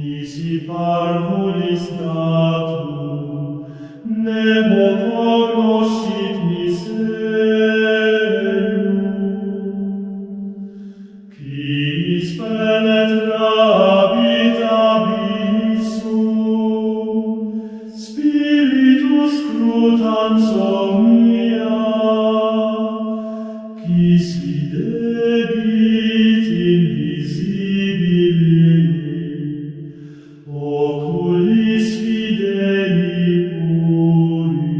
nisi parvulis datum, nemo cognoscit miserium. Quis penetrabit abissum, spiritus scrutans omnia, quis videbit invisibili, oculis fidei puris.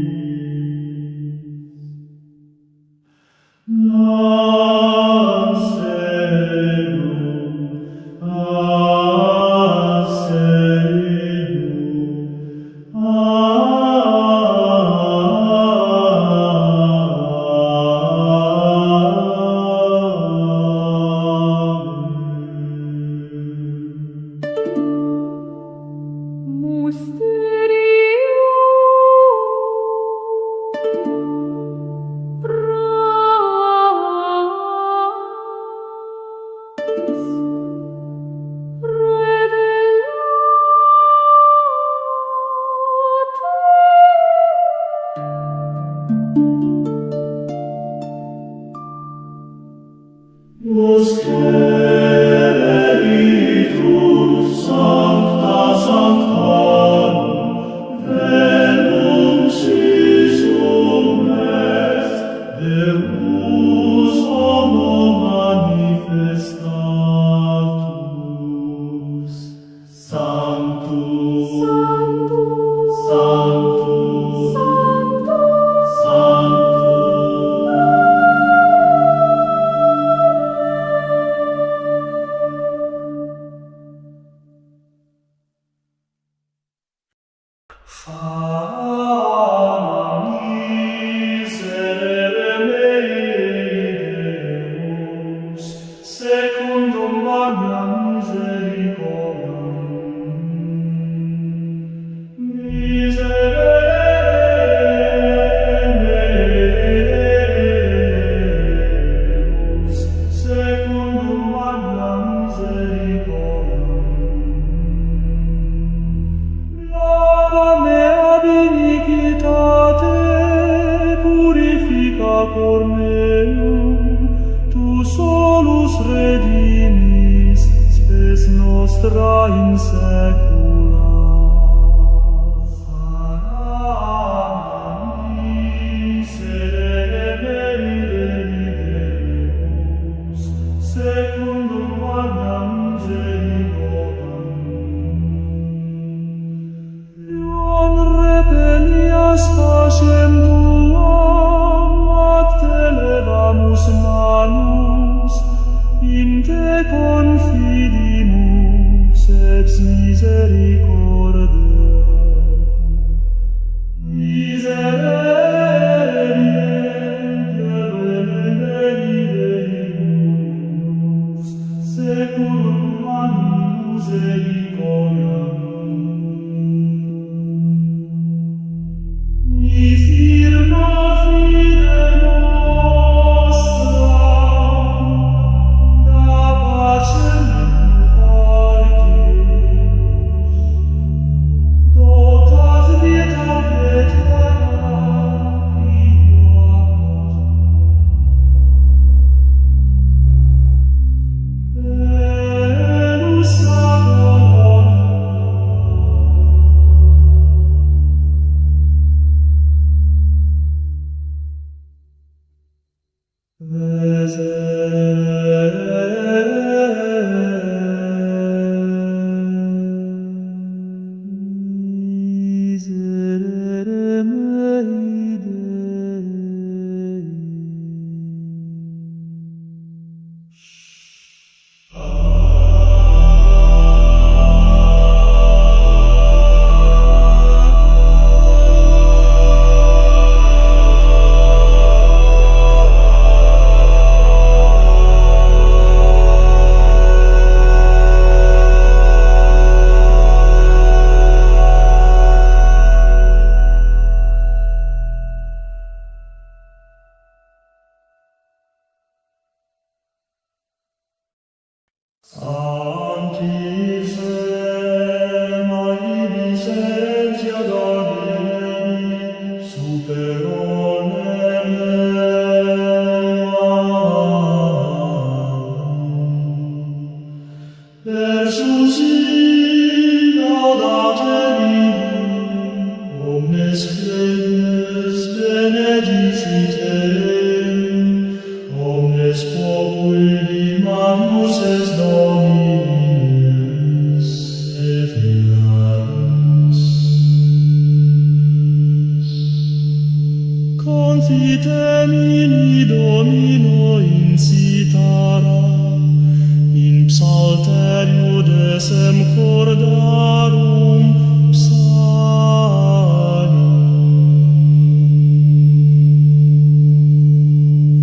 dulcem cordarum psalmum.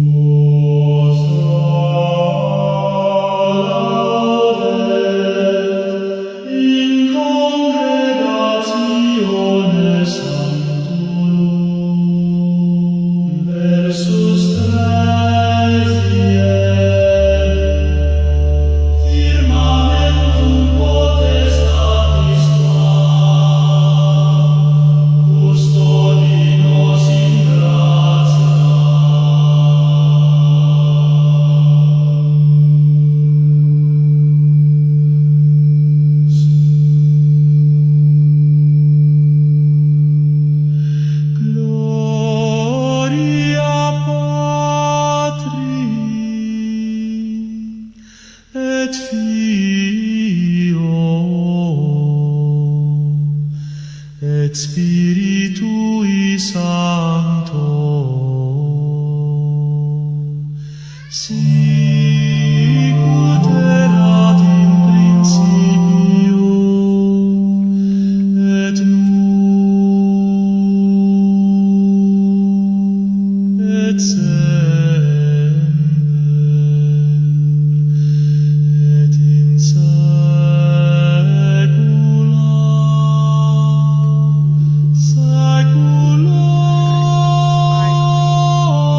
Vos laudet in congregatione sanctorum versus 13. Firmamentum potestatis tua, custodi nos in gratia. Gloria Patri et Filio et Spiritui Sancto, sicut erat in principio et nunc et semper et in saecula saecula.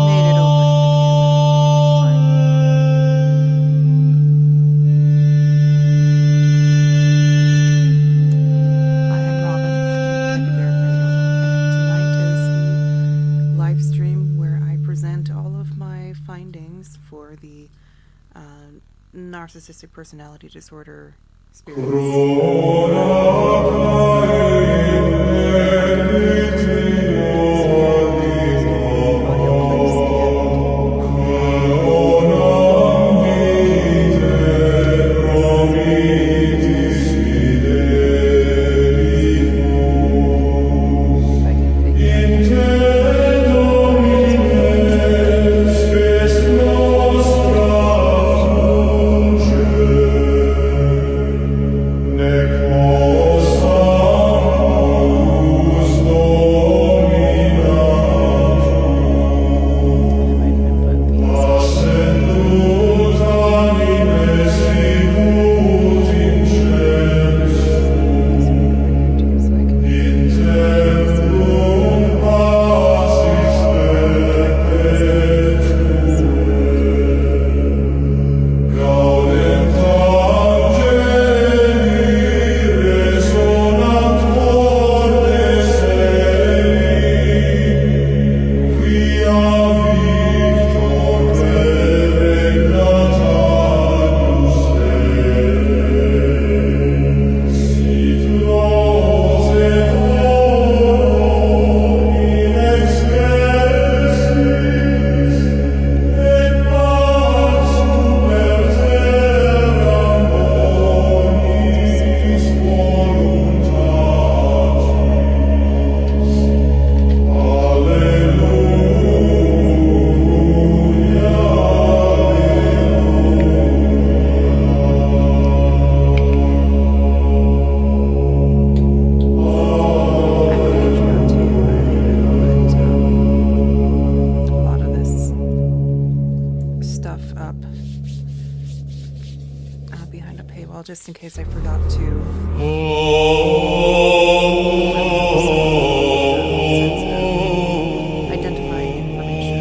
Made it over to the camera. I am Robin from Capybara Paranormal, and tonight is the live stream where I present all of my findings for the narcissistic personality disorder spirits. Behind a paywall, just in case I forgot to identify information.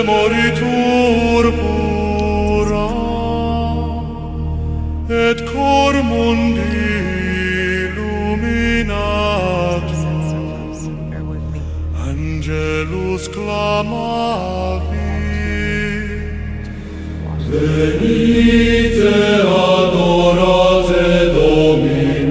Moritur pura et cor mundi illuminatum, So close, bear with me. angelus clamavit, venite adorate Dominum.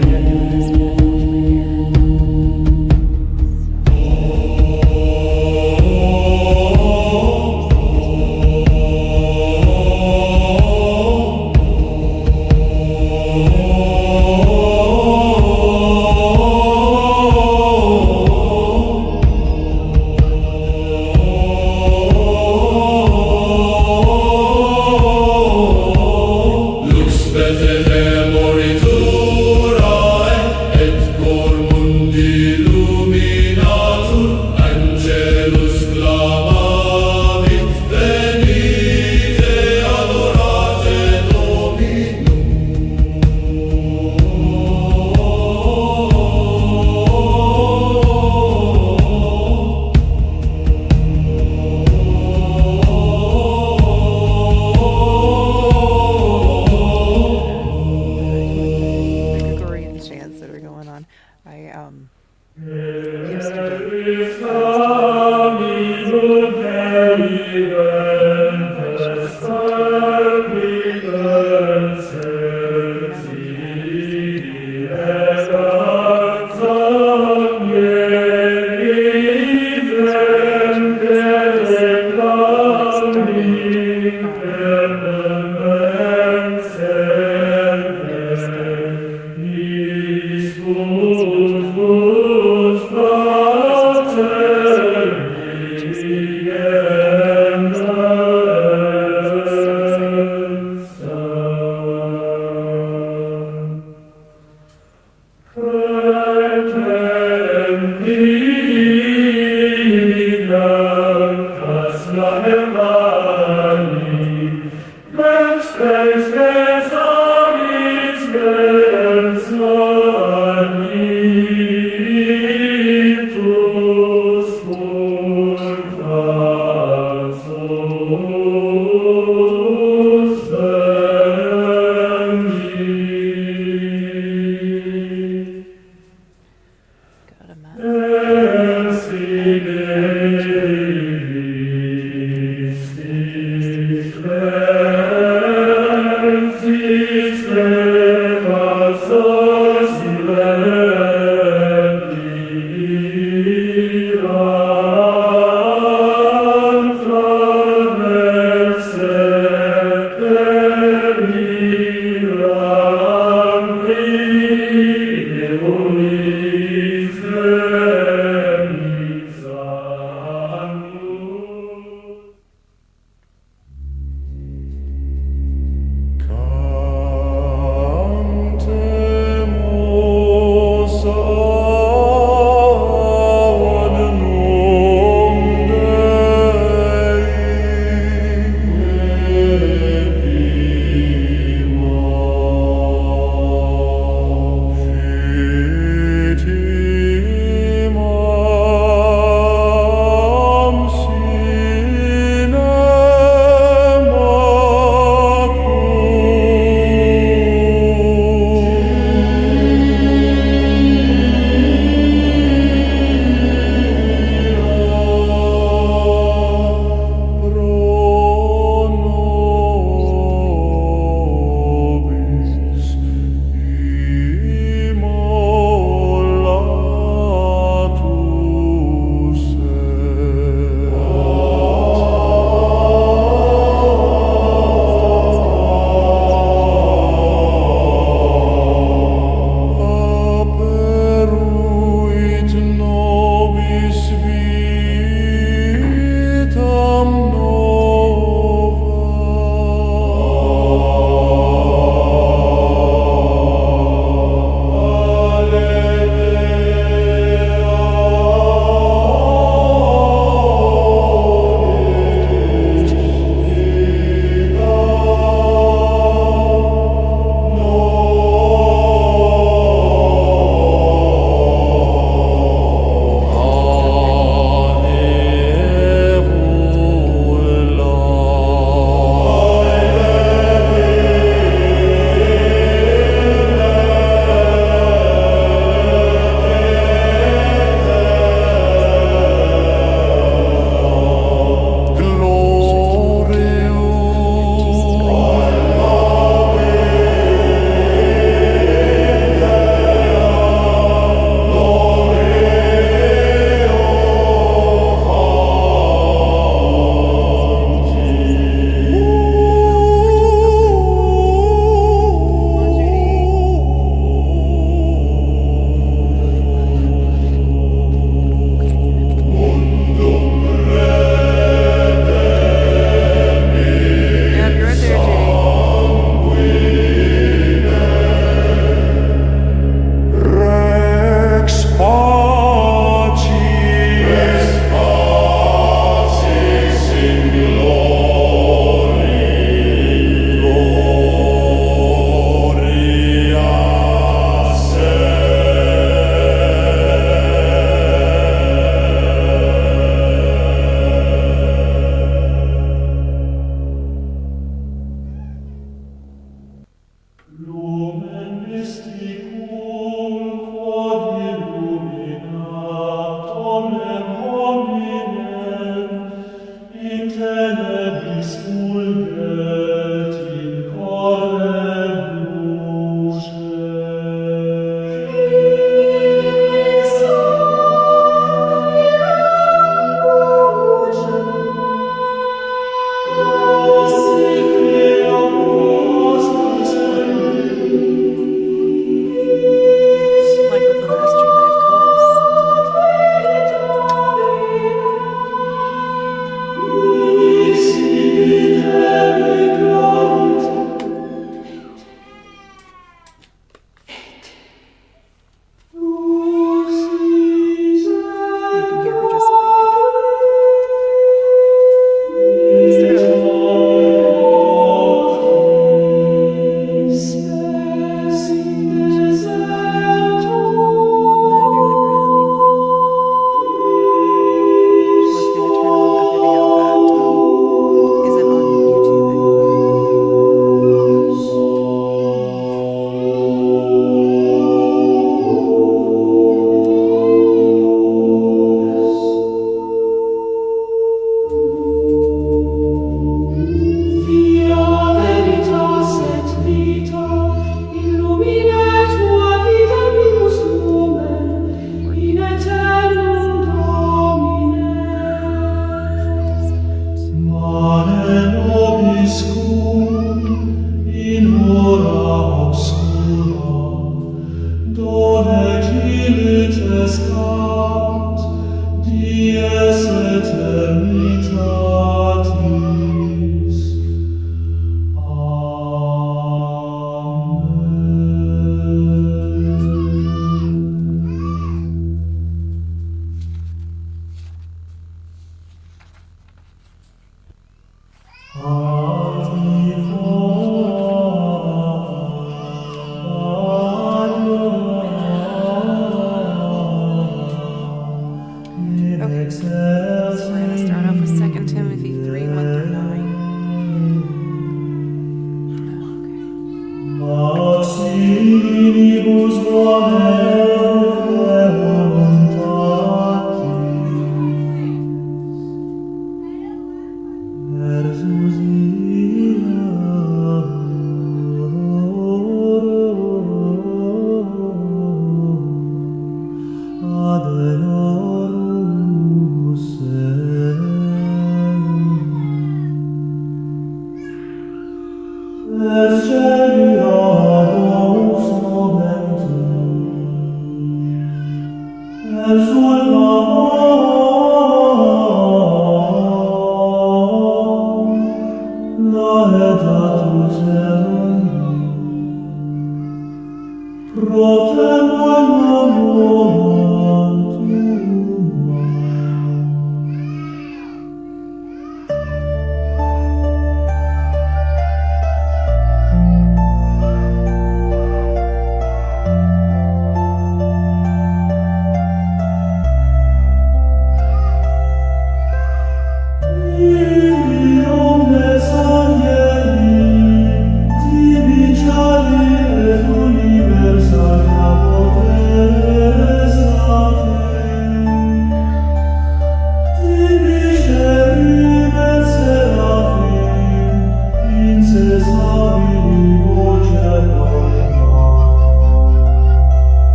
Like with the last stream, I have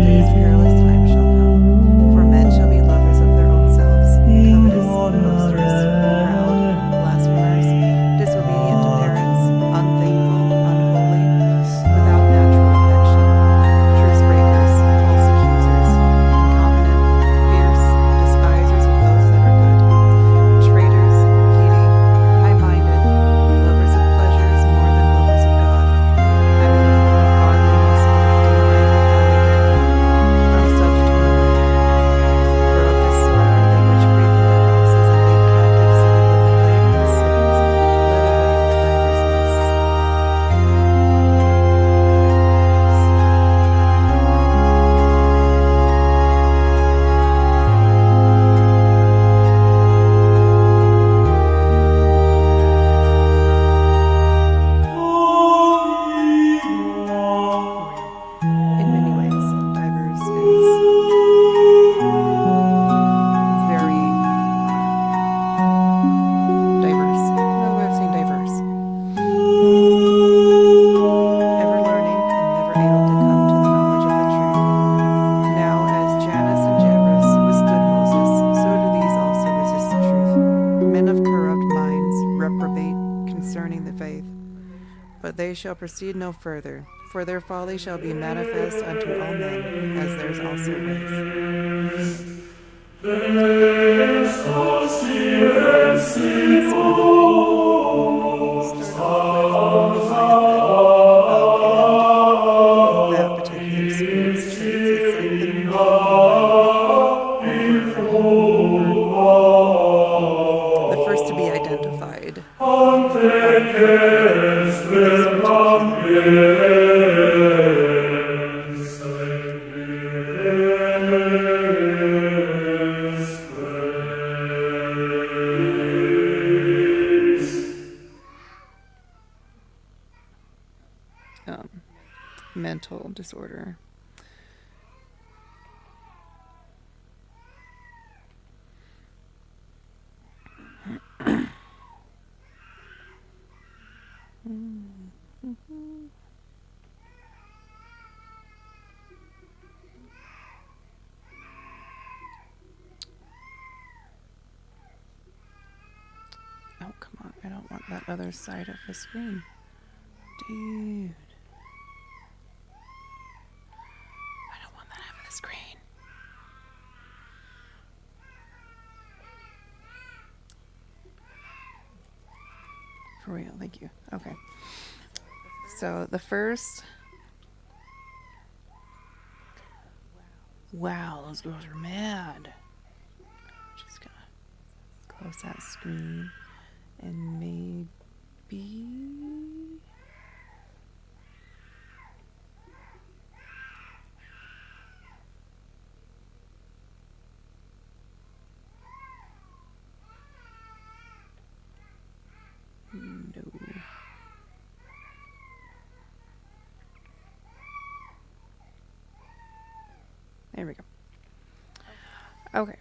you can hear her just reprobate concerning the faith. But they shall proceed no further, for their folly shall be manifest unto all men, as theirs also was. Start off with Leviathan, and that particular spirit's traits. It's like the the first to be identified. Mental disorder. Oh, come on. I don't want that other side of the screen. Dude. I don't want that half of the screen. For real, thank you. Okay. So the first... Wow, those girls are mad. Just gonna close that screen and maybe... No. There we go. Okay.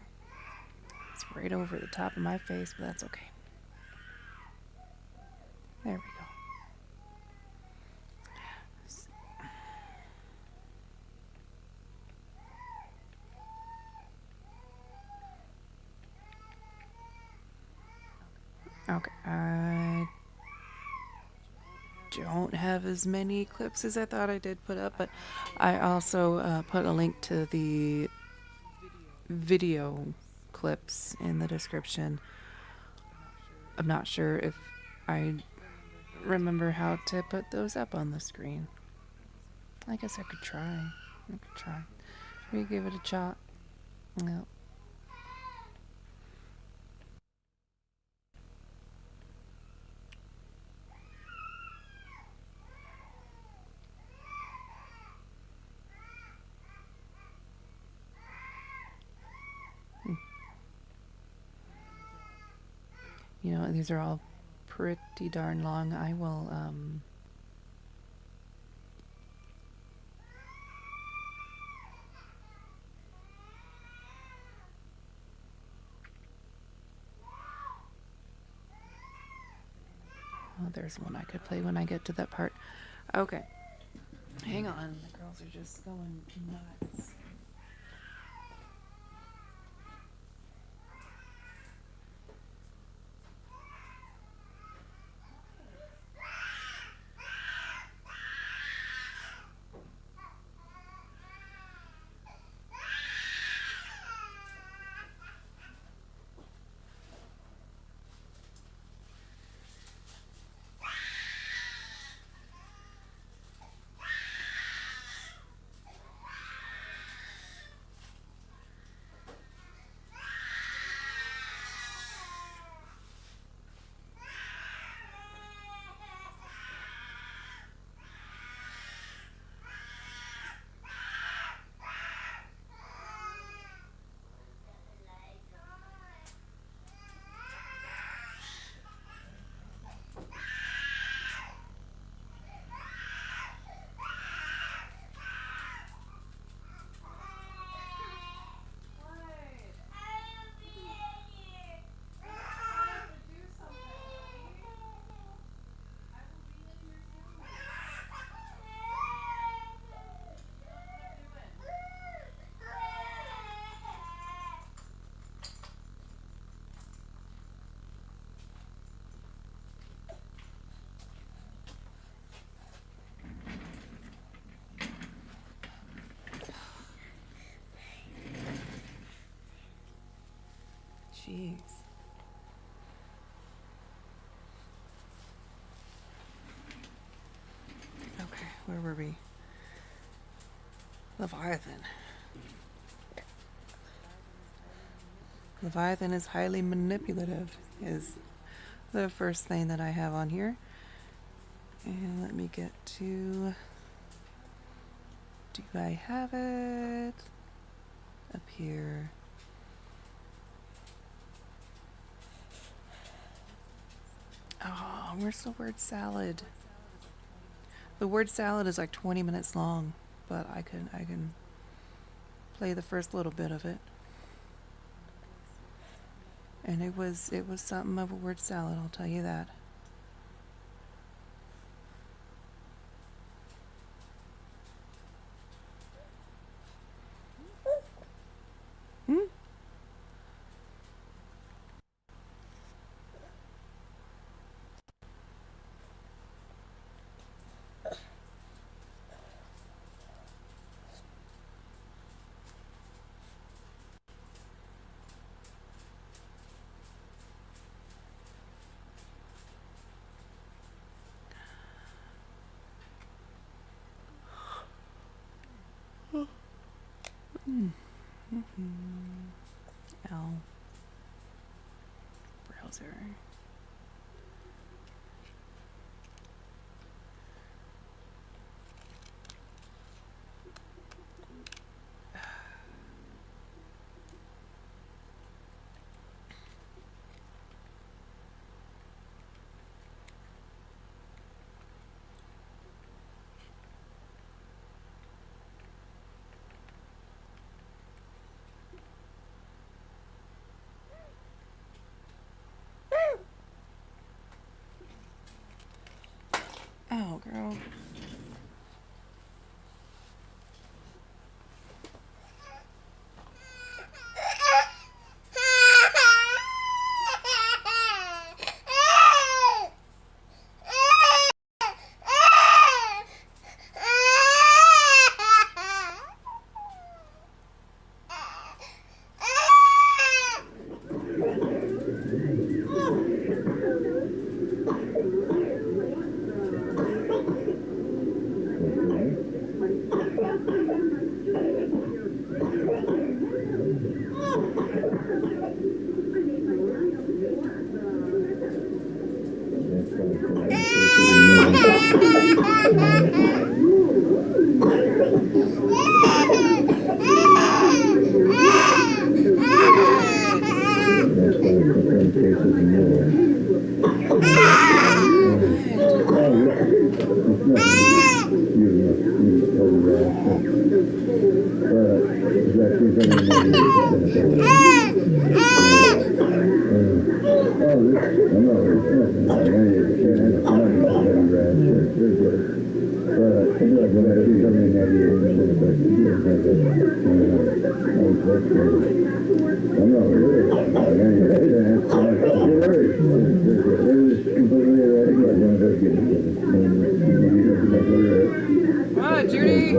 It's right over the top of my face, but that's okay. There we go. Okay, I don't have as many clips as I thought I did put up, but I also put a link to the video clips in the description. I'm not sure if I remember how to put those up on the screen. I guess I could try. We give it a shot. No. You know, these are all pretty darn long. I will, oh, there's one I could play when I get to that part. Okay. Hang on. The girls are just going nuts. Jeez. Okay, where were we? Leviathan. Leviathan is highly manipulative, is the first thing that I have on here. And let me get to... Do I have it? Up here. Oh, where's the word salad? The word salad is like 20 minutes long, but I can play the first little bit of it. And it was something of a word salad, I'll tell you that. Hmm? L. Browser. Oh, girl. What, Judy?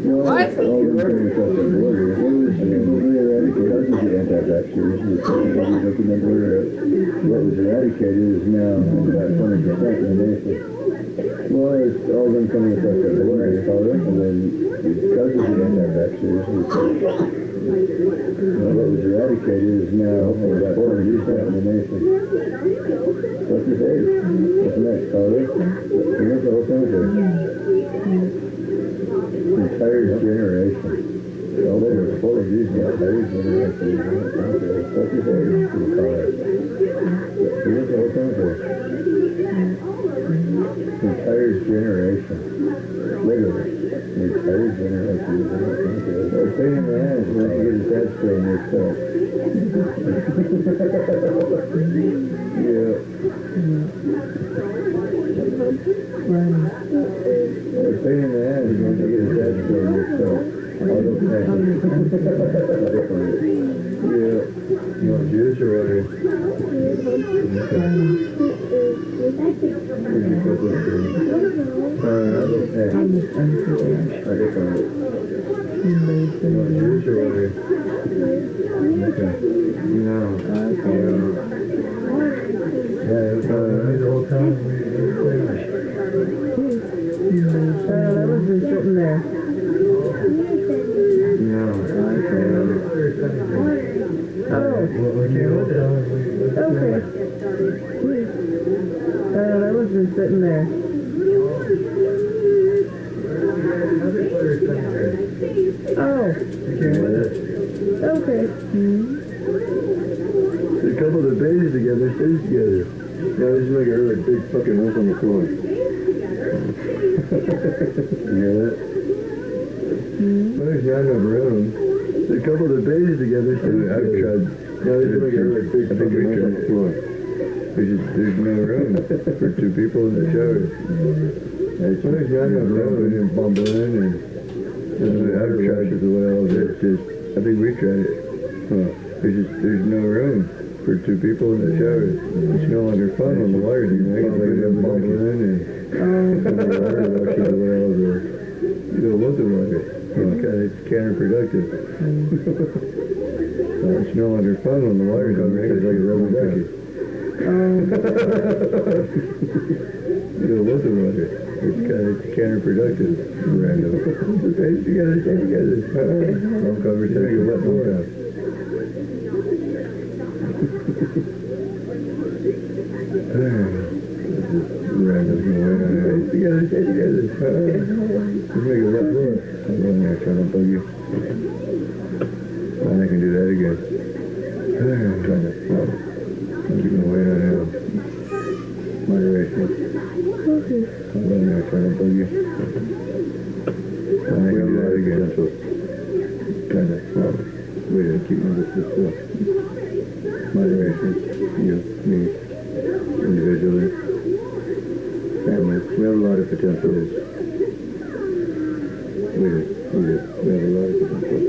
What? What was eradicated is now about 20% of the nation. Well, it's all been coming across the border, and then because of the anti-vaxxers, what was eradicated is now about 40% of the nation. What's your age? What's next, caller? Here's the whole cemetery. Entire generation. All they were full of these entire generation. What's your age? Caller. Here's the whole cemetery. Entire generation. Literally. Entire generation. They're pain in the ass when you get a death spray in yourself. Yeah. They're pain in the ass when you get a death spray in yourself. All those things. Yeah. You want juice or water? Okay. No. Okay. Yeah, it was the whole time. That was just sitting there. No. Okay. Oh. Okay. That was just sitting there. Oh. Okay. A couple of the babies together, stays together. Now this is like a really big fucking mess on the floor. You hear that? Well, there's not enough room. A couple of the babies together, stays together. I've tried. Now this is like a really big fucking mess on the floor. There's no room for two people in the shower. There's not enough room and bumble in and I've tried as well. It's just, I think we tried it. There's no room for two people in the shower. It's no longer fun on the water. You know, like them bubbling in and the water washes away all the, you know, what the water. It's counterproductive. It's no longer fun on the water. It's like a rubber ducky. You know, what the water. It's counterproductive. Random. Stay together. Long conversation. Let them go. Random. Stay together. Just make a left floor. I'm going there trying to bug you. And I can do that again. I'm gonna wait on him. Moderation. I'm going there trying to bug you. And I can do that again. Kind of. Wait, I keep moving this still. Moderation. You, me, individually. Family. We have a lot of potentials. We have a lot of potential.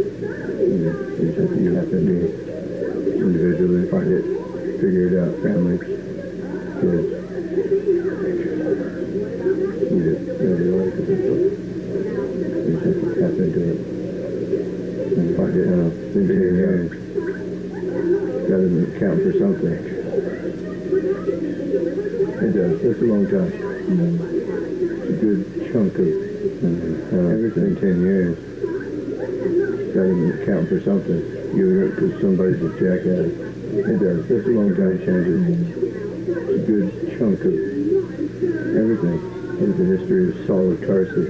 You have to be individually, find it, figure it out, family, kids. We have a lot of potential. You just have to tap into it. And find it out, figure it out. Gotta count for something. It does, that's a long time. It's a good chunk of everything, 10 years. Gotta count for something. You're because somebody's a jackass. It does. That's a long time changes. It's a good chunk of everything. There's the history of Saul of Tarsus.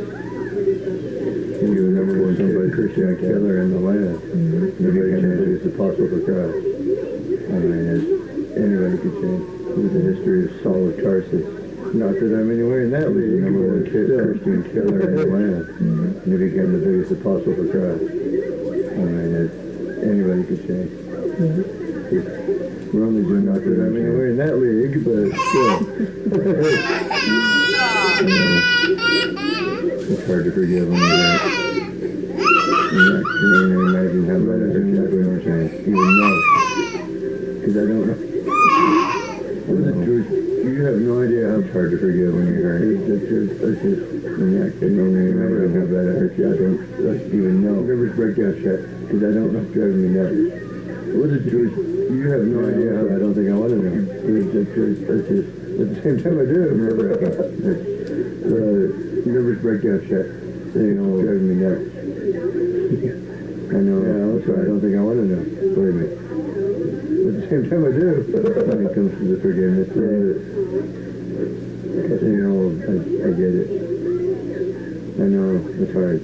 And you remember when somebody Christian killer in the land. Nobody changes the apostle for Christ. I mean, anybody could change. There's the history of Saul of Tarsus. Not that I'm anywhere in that league. Number one Christian killer in the land. And he became the biggest apostle for Christ. I mean, anybody could change. We're only doing not that I'm anywhere in that league, but still. It's hard to forgive when you're that. You can't imagine how bad it hurts that way change. Even know. Because I don't know. You have no idea how it's hard to forgive when you're hurt. That's just, I can only imagine how bad it hurts you. I don't even know. Nervous breakdown shit, because I don't know it's driving me nuts. What's the truth? You have no idea how I don't think I want to know. That's just, at the same time I do. Nervous breakdown shit. You know, driving me nuts. I know, that's why I don't think I want to know. Believe me. At the same time I do. When it comes to the forgiveness thing. You know, I get it. I know it's hard.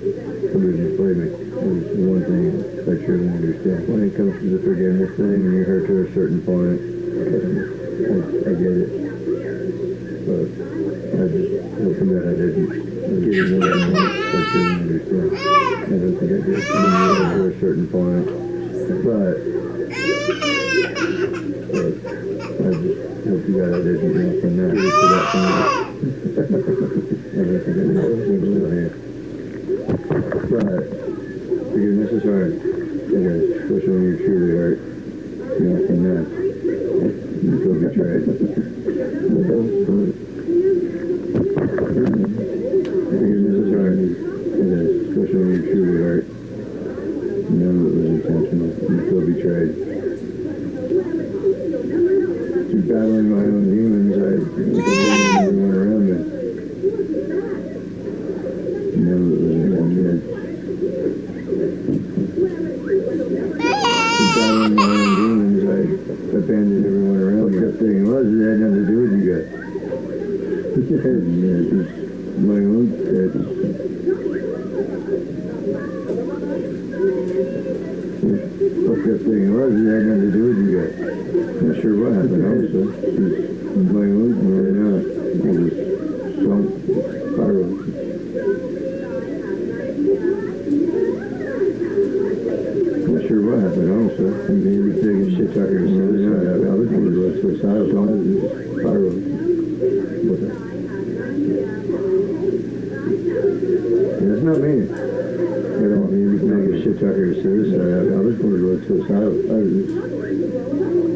Believe me. There's one thing I truly understand. When it comes to the forgiveness thing, when you're hurt to a certain point, I get it. But I just hoping that I didn't get it more than I truly understand. I don't think I did. When you're hurt to a certain point. But I just hope you got I didn't know from that. To that point. I don't think I did. I'm still here. But forgiveness is hard. It is, especially when you're truly hurt. You know, from that. You feel betrayed. Forgiveness is hard. It is, especially when you're truly hurt. You know it was intentional. You feel betrayed. Through battling my own demons, I abandoned everyone around me. Never was intended. Through battling my own demons, I abandoned everyone around me. What the thing was, it had nothing to do with you guys. Yeah, just my own pets. Fucked up thing was, it had nothing to do with you guys. Not sure what happened, also. Just my own, or not. It was some spiral. Not sure what happened, also. I mean, he was taking shit talker to suicide. I was going to go suicidal. Spiral. That's not me. At all. He was making shit talker to suicide. I was going to go suicidal.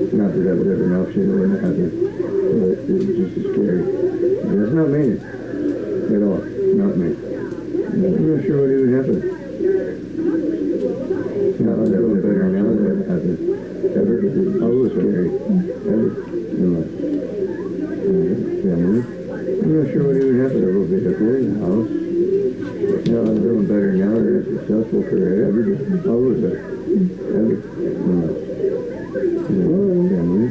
Not that that was ever an option, it wouldn't happen. But it was just scary. That's not me. At all. Not me. I'm not sure what even happened. Not that was better now that ever happened. Ever. Always scary. Ever. In my family. I'm not sure what even happened. Several vehicles in the house. No, I'm doing better now. They're successful career. Ever. Always better. Ever. In my family.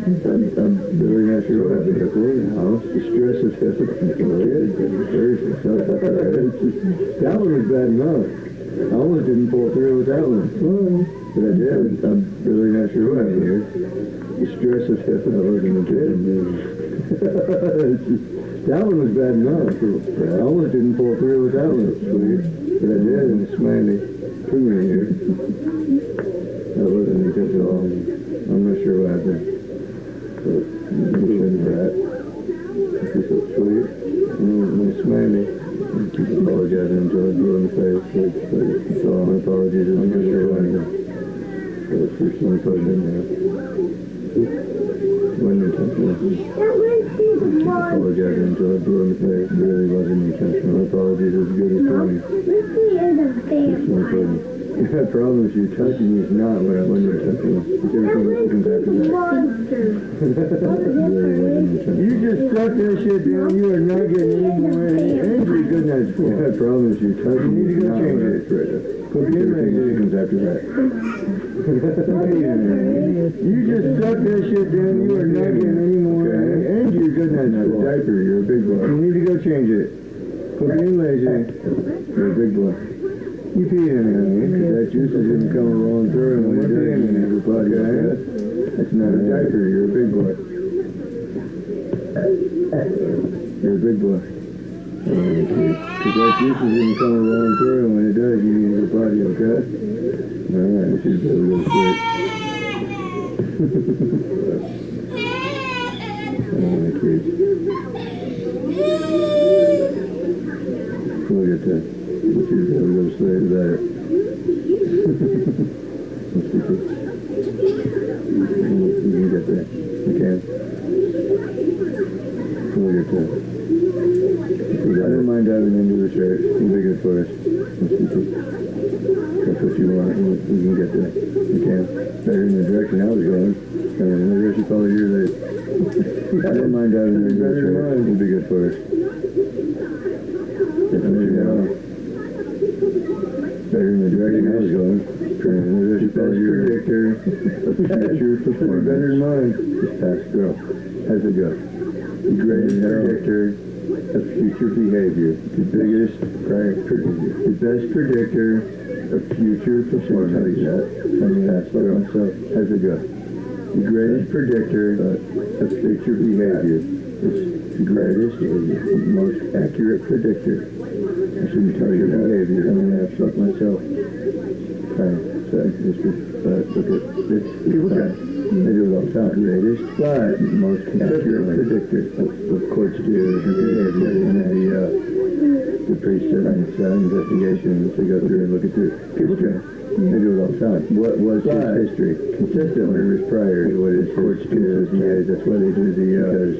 I'm really not sure what happened. Vehicle in the house. The stress of physical control. Very successful career. That one was bad enough. I almost didn't pull through with that one. But I did. I'm really not sure what happened here. The stress of physical control. That one was bad enough. I almost didn't pull through with that one. But I did, and it's finally took me here. That wasn't intentional. I'm not sure what happened. But I'm sure that. It's so sweet. And it's finally. I keep apologizing until I blew in the face. So my apologies. I'm not sure what happened. So the first one put it in there. Wasn't intentional. Apologizing until I blew in the face. It really wasn't intentional. My apologies as good as 20. I promise you, touching me is not what I wasn't intentional. Everything else comes after that. Really wasn't intentional. You just stuck that shit down. You are not getting any more angry. Good night. I promise you, touching me is not what I said. Everything else comes after that. You just stuck that shit down. You are not getting any more. And you're good night. Not a diaper. You're a big boy. You need to go change it. Quit being lazy. You're a big boy. You peed in it, honey. That juice is going to come rolling through, and when it does, you need to body that. That's not a diaper. You're a big boy. You're a big boy. Because that juice is going to come rolling through, and when it does, you need to body, okay? Alright, this is really, really quick. My kids. Look at that. What you're going to say to that? You can get that. You can. Look at that. I don't mind diving into the church. It'll be good for us. That's what you want. You can get that. You can. Better in the direction I was going. And maybe I should follow your lead. I don't mind diving into the church. It'll be good for us. That's what you want. Better in the direction I was going. The best predictor of future performance. Better than mine. This past girl. How's it go? The greatest predictor of future behavior. The biggest predictor. The best predictor of future performance. This past girl. So, how's it go? The greatest predictor of future behavior. It's the greatest and most accurate predictor. I shouldn't tell you behavior. I'm going to have to fuck myself. Right. So, look at this. People they do it all the time. Greatest, but most accurate predictor of courts do behavior. And the priest and investigations, they go through and look at the history. They do it all the time. What was his history? Consistently, it was prior to what his courts do. That's why they do because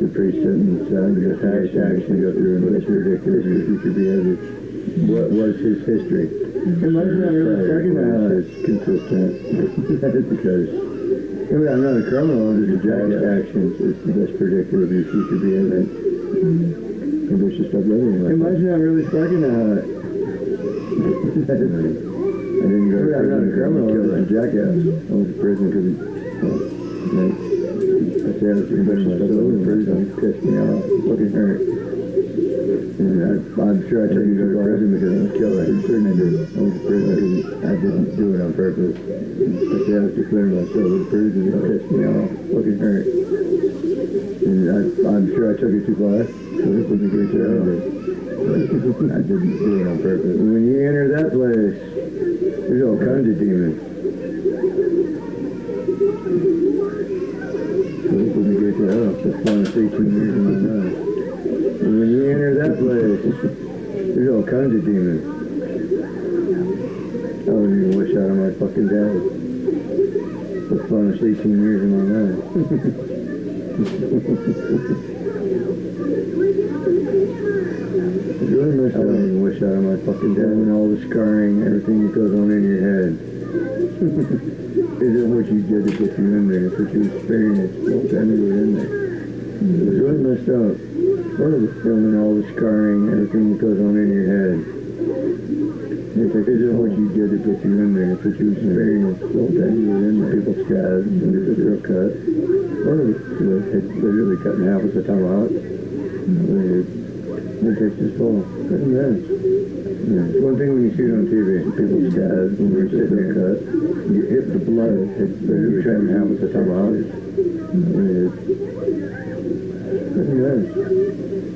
the priest and investigations, they go through and look at the predictors of future behavior. What was his history? It might not really recognize it's consistent. Because I'm not a criminal, I'm just a jackass. Actions is the best predictor of your future behavior. Maybe I should stop living like that. Imagine I'm really sparking that. I didn't go to prison. I'm not a criminal, I'm just a jackass. I went to prison because I said I was going to stop living in prison. It pissed me off. It fucking hurt. And I'm sure I took you to prison because I was killer. I'm certain I did. I went to prison because I didn't do it on purpose. I said I was declaring myself in prison. It pissed me off. It fucking hurt. And I'm sure I took it too far. So it was a great job. I didn't do it on purpose. And when you enter that place, there's all kinds of demons. So it was a great job. That's why I stay 2 years in my life. And when you enter that place, there's all kinds of demons. I wouldn't even wish out on my fucking dad. That's why I stay 18 years in my life. It's really messed up. I don't even wish out on my fucking dad. And all the scarring, everything that goes on in your head. Isn't what you did to get you in there. It's what you experienced. Don't tell me you were in there. It's really messed up. Part of the feeling, all the scarring, everything that goes on in your head. It's like, isn't what you did to get you in there. It's what you experienced. Don't tell me you were in there. People scabs and there's a real cut. Part of it, it's literally cut in half with a tomahawk. It takes this full. It's immense. Yeah. It's one thing when you see it on TV, people stab when you're sitting there cut. You hit the blood, it's literally cut in half with a tomahawk. It's immense.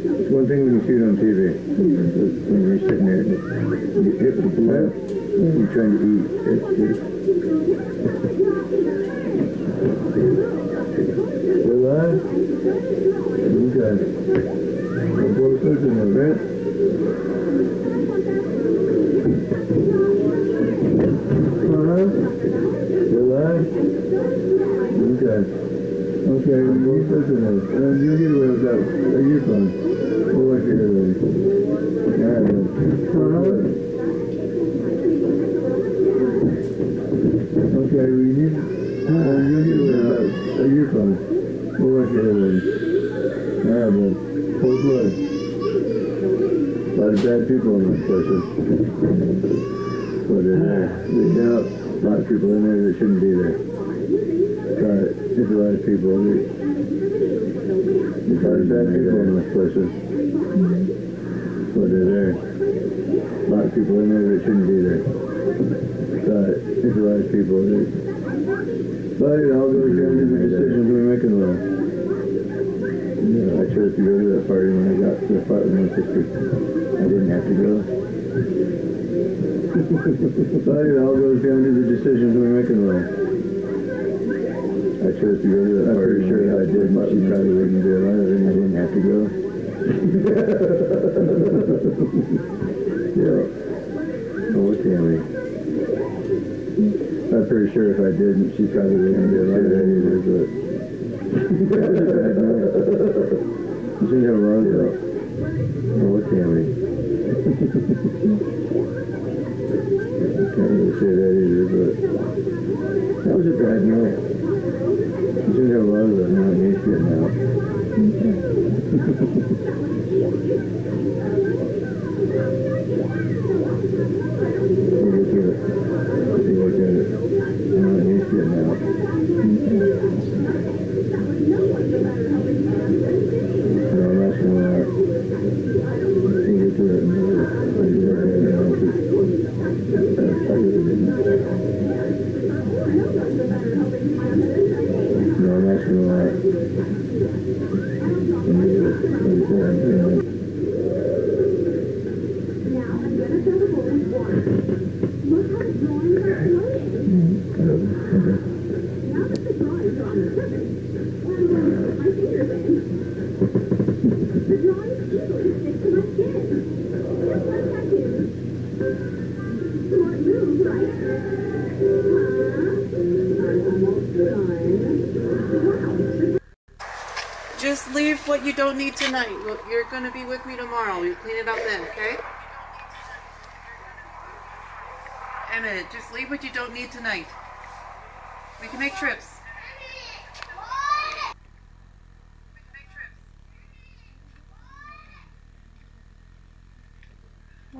It's one thing when you see it on TV. When you're sitting there, you hit the blood, you're trying to eat. We're live? Okay. We're closing the event. You're live? Okay. Okay, we're closing it. You'll get away with that. You're fine. We'll work here later. Alright, man. Okay, we need... you'll get away with that. You're fine. We'll work here later. Alright, man. Hold blood. A lot of bad people in this place. But they're there. There's a lot of people in there that shouldn't be there. But there's a lot of people. There's a lot of bad people in this place. But they're there. A lot of people in there that shouldn't be there. But there's a lot of people that... But it all goes down to the decisions we make in life. I chose to go to that party when I got to the fight with my sister. I didn't have to go. But it all goes down to the decisions we make in life. I chose to go to that party. I'm sure if I did, she probably wouldn't be alive and I didn't have to go. Yeah. Oh, Tammy. I'm pretty sure if I didn't, she probably wouldn't be alive either, but... You should have run though. Oh, what Tammy? Can't really say that either, but that was a bad night. You should have run though. Now it needs getting out. We'll look at it. We'll look at it. Now it needs getting out. No, that's not right. We'll get to it. No, that's not right. Just leave what you don't need tonight. You're going to be with me tomorrow. You clean it up then, okay? Emmett, just leave what you don't need tonight. We can make trips.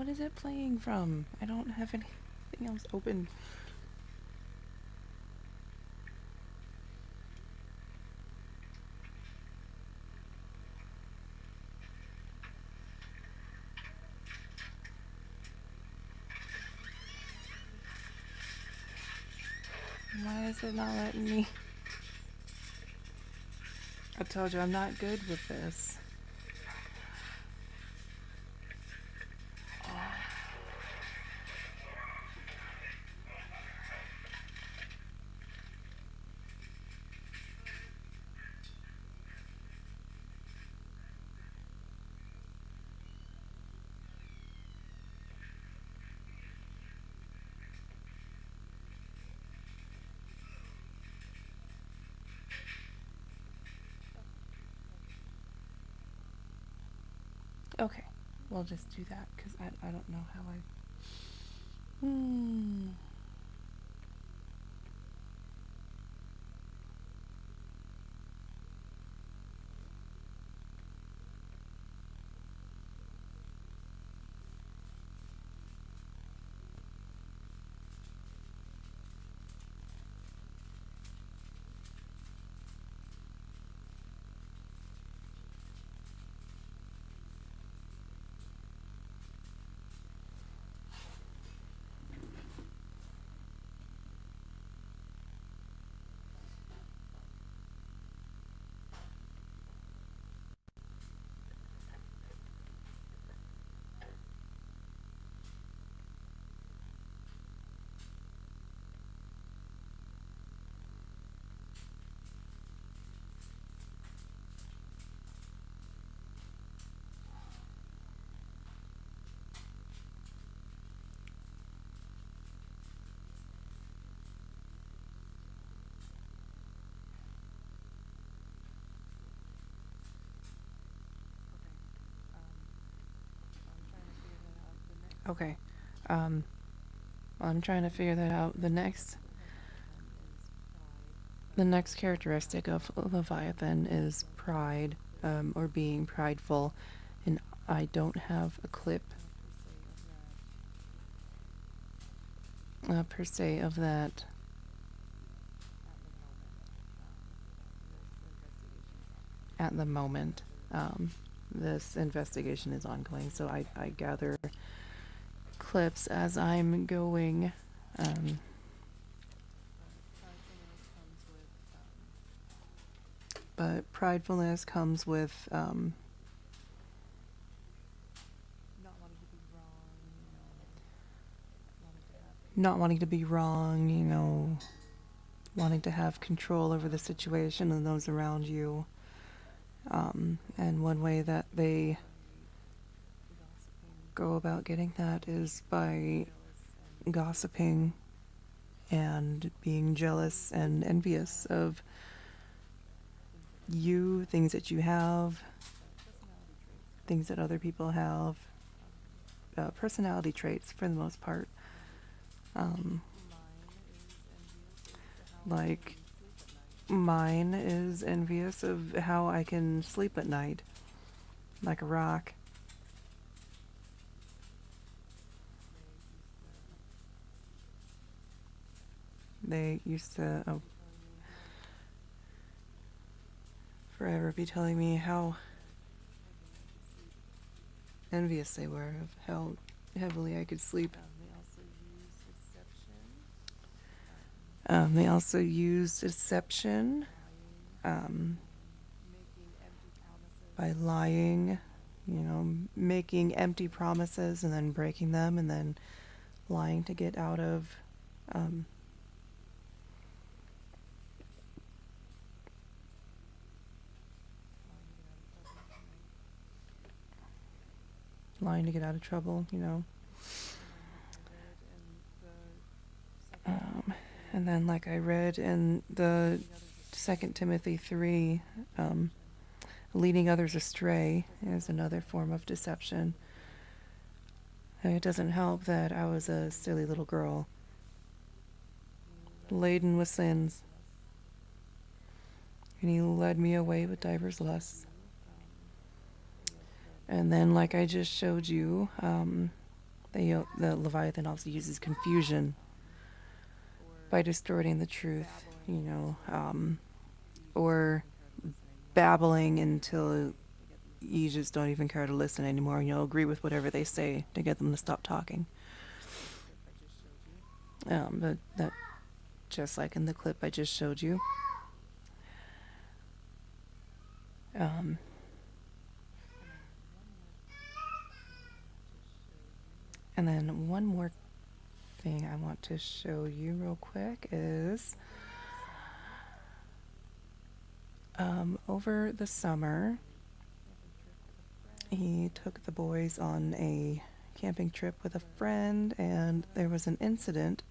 What is it playing from? I don't have anything else open. Why is it not letting me? I told you I'm not good with this. Okay, we'll just do that because I don't know how I. Okay. I'm trying to figure that out. The next characteristic of Leviathan is pride, or being prideful, and I don't have a clip per se of that. At the moment, this investigation is ongoing, so I gather clips as I'm going. But pridefulness comes with not wanting to be wrong, you know, wanting to have control over the situation and those around you. And one way that they go about getting that is by gossiping and being jealous and envious of you, things that you have, things that other people have, personality traits for the most part. Like, mine is envious of how I can sleep at night, like a rock. They used to forever be telling me how envious they were of how heavily I could sleep. They also use deception by lying, you know, making empty promises and then breaking them and then lying to get out of lying to get out of trouble, you know. And then, like I read in the 2 Timothy 3, leading others astray is another form of deception. And it doesn't help that I was a silly little girl, laden with sins, and he led me away with divers lusts. And then, like I just showed you, the Leviathan also uses confusion by distorting the truth, or babbling until you just don't even care to listen anymore, and you'll agree with whatever they say to get them to stop talking. But that, just like in the clip I just showed you. And then one more thing I want to show you real quick is over the summer he took the boys on a camping trip with a friend, and there was an incident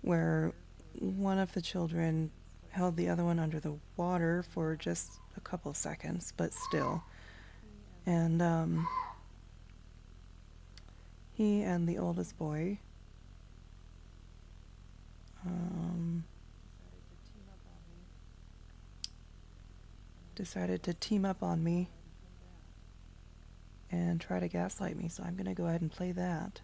where one of the children held the other one under the water for just a couple seconds, but still. And he and the oldest boy decided to team up on me and try to gaslight me, so I'm going to go ahead and play that.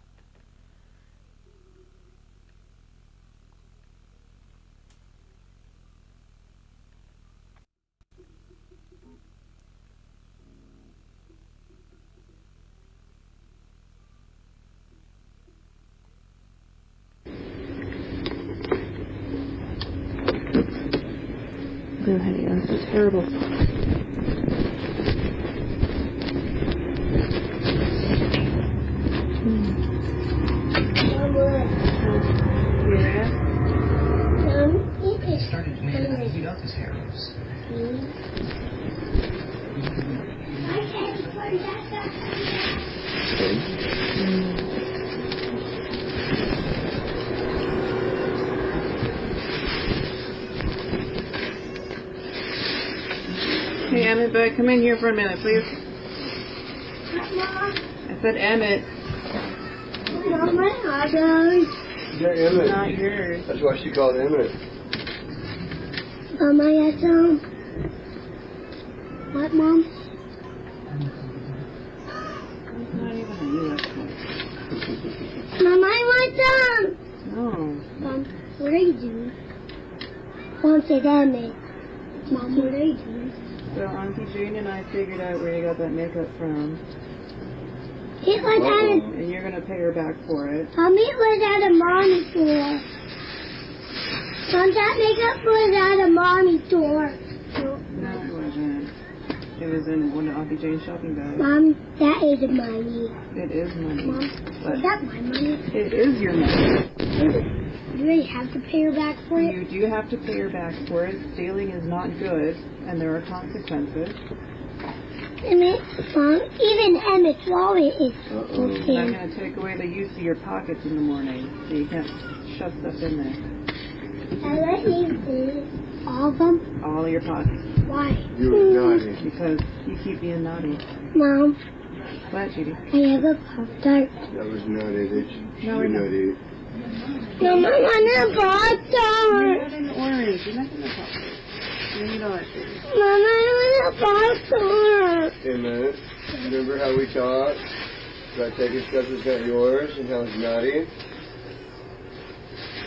Oh, honey, that's so terrible. Started making me heat up his hair loose. Hey, Emmett, bud, come in here for a minute, please. I said Emmett. Not my hot Yeah, Emmett. Not yours. That's why she called Emmett. Mama, I got some. What, Mom? It's not even a U.S. Mama, I want some. No. Mom, what are you doing? Mom said Emmett. Mom, what are you doing? So Auntie Jane and I figured out where you got that makeup from, It was at a... and you're going to pay her back for it. Mommy, it was at a mommy store. Mom, that makeup was at a mommy store. No, it wasn't. It was in one of Auntie Jane's shopping bags. Mom, that isn't money. It is money. Mom, But is that my money? it is your money. Do you really have to pay her back for it? You do have to pay her back for it. Stealing is not good, and there are consequences. Emmett, Mom, even Emmett's wallet is I'm okay. going to take away the use of your pockets in the morning, so you can't shove stuff in there. I let you do all of them. All of your pockets. Why? You were naughty. Because you keep being naughty. Mom, What, Judy? I have a Pop-Tart. That was naughty, bitch. No, You're we're not. naughty. Mom, I want a You're Pop-Tart. an orange. You're not going to talk. You need all that shit. Mom, I want a Pop-Tart. Emmett, remember how we talked about taking stuff that's not yours and how it's naughty?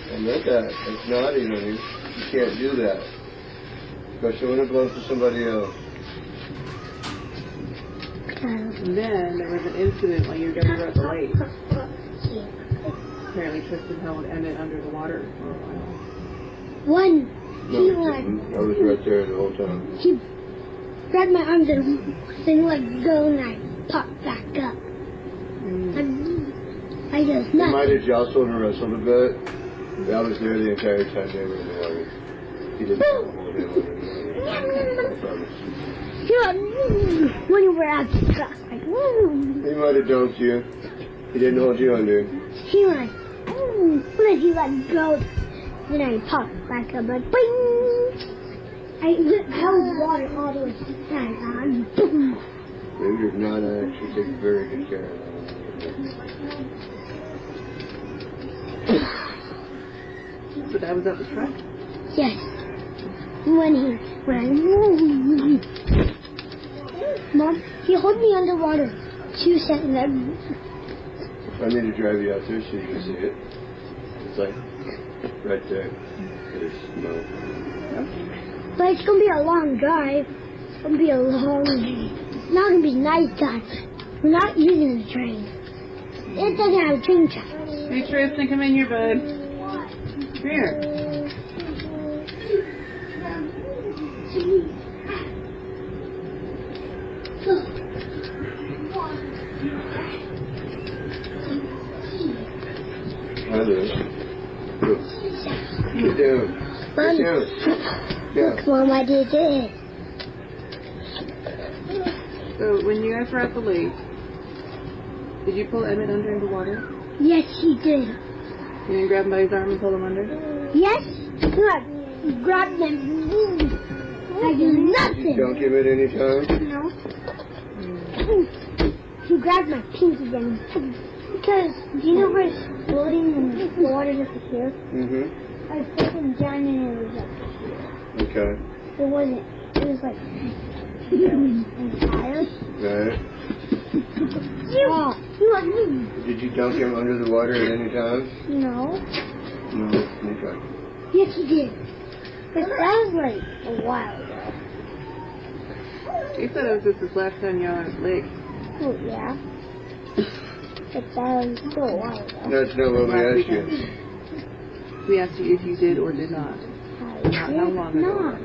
I meant that. It's naughty, honey. You can't do that. Especially when it belongs to somebody else. And then there was an incident while you guys were at the lake. Apparently Tristan held Emmett under the water for a while. One, No, he I like, didn't. I was right there the whole time. he grabbed my arms and let go, and I popped back up. And I just They might nothing. have jostled and wrestled a bit. But I was there the entire time they were in the water. He didn't hold him under the water. I promise. When you were out the truck, like, woo. He might have dunked you. He didn't hold you under. He like, woo. When he let go, then I popped back up, like, bing. I held water all the way to the side. Boom. Maybe you're not actually taking very good care of that. So that was at the truck? Yes. When I, Mom, he held me underwater 2 seconds. I need to drive you out there so you can see it. It's like right there. There's smoke. But it's gonna be a long drive. It's gonna be a long day. It's not gonna be nighttime. We're not using the train. It doesn't have train tracks. Hey, Tristan, come in here, bud. Come here. Hi there. Get down. Get down. Yeah. Look, Mom, I did it. So, when you guys were at the lake, did you pull Emmett under the water? Yes, he did. You didn't grab him by his arm and pull him under? Yes? Look, he grabbed them. I do nothing. Don't give it any time. No. He grabbed my pinky and because do you know where it's floating and the water just here? Mm-hmm. I was fucking down and it was like Okay. it wasn't. It was like fire. Right. Oh, you want me? Did you dunk him under the water at any time? No. No. Okay. Yes, he did. But that was like a while ago. He said it was just his last time you were on the lake. Oh yeah. But that was still a while ago. That's not what we Last asked you. weekend. We asked you if you did or did not. How long ago? Not.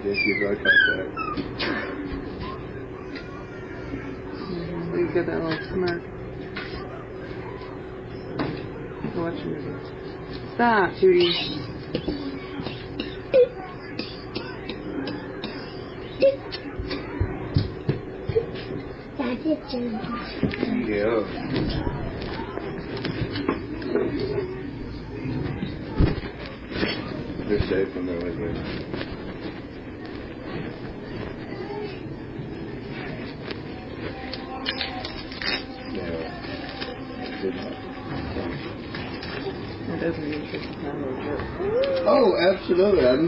Did you eye contact? He's got that little smirk. Watch him. Stop, Tootie. That's it, Jim. Yeah. They're safe when they're with me. Yeah. That doesn't mean it's not a joke. Oh, absolutely. I'm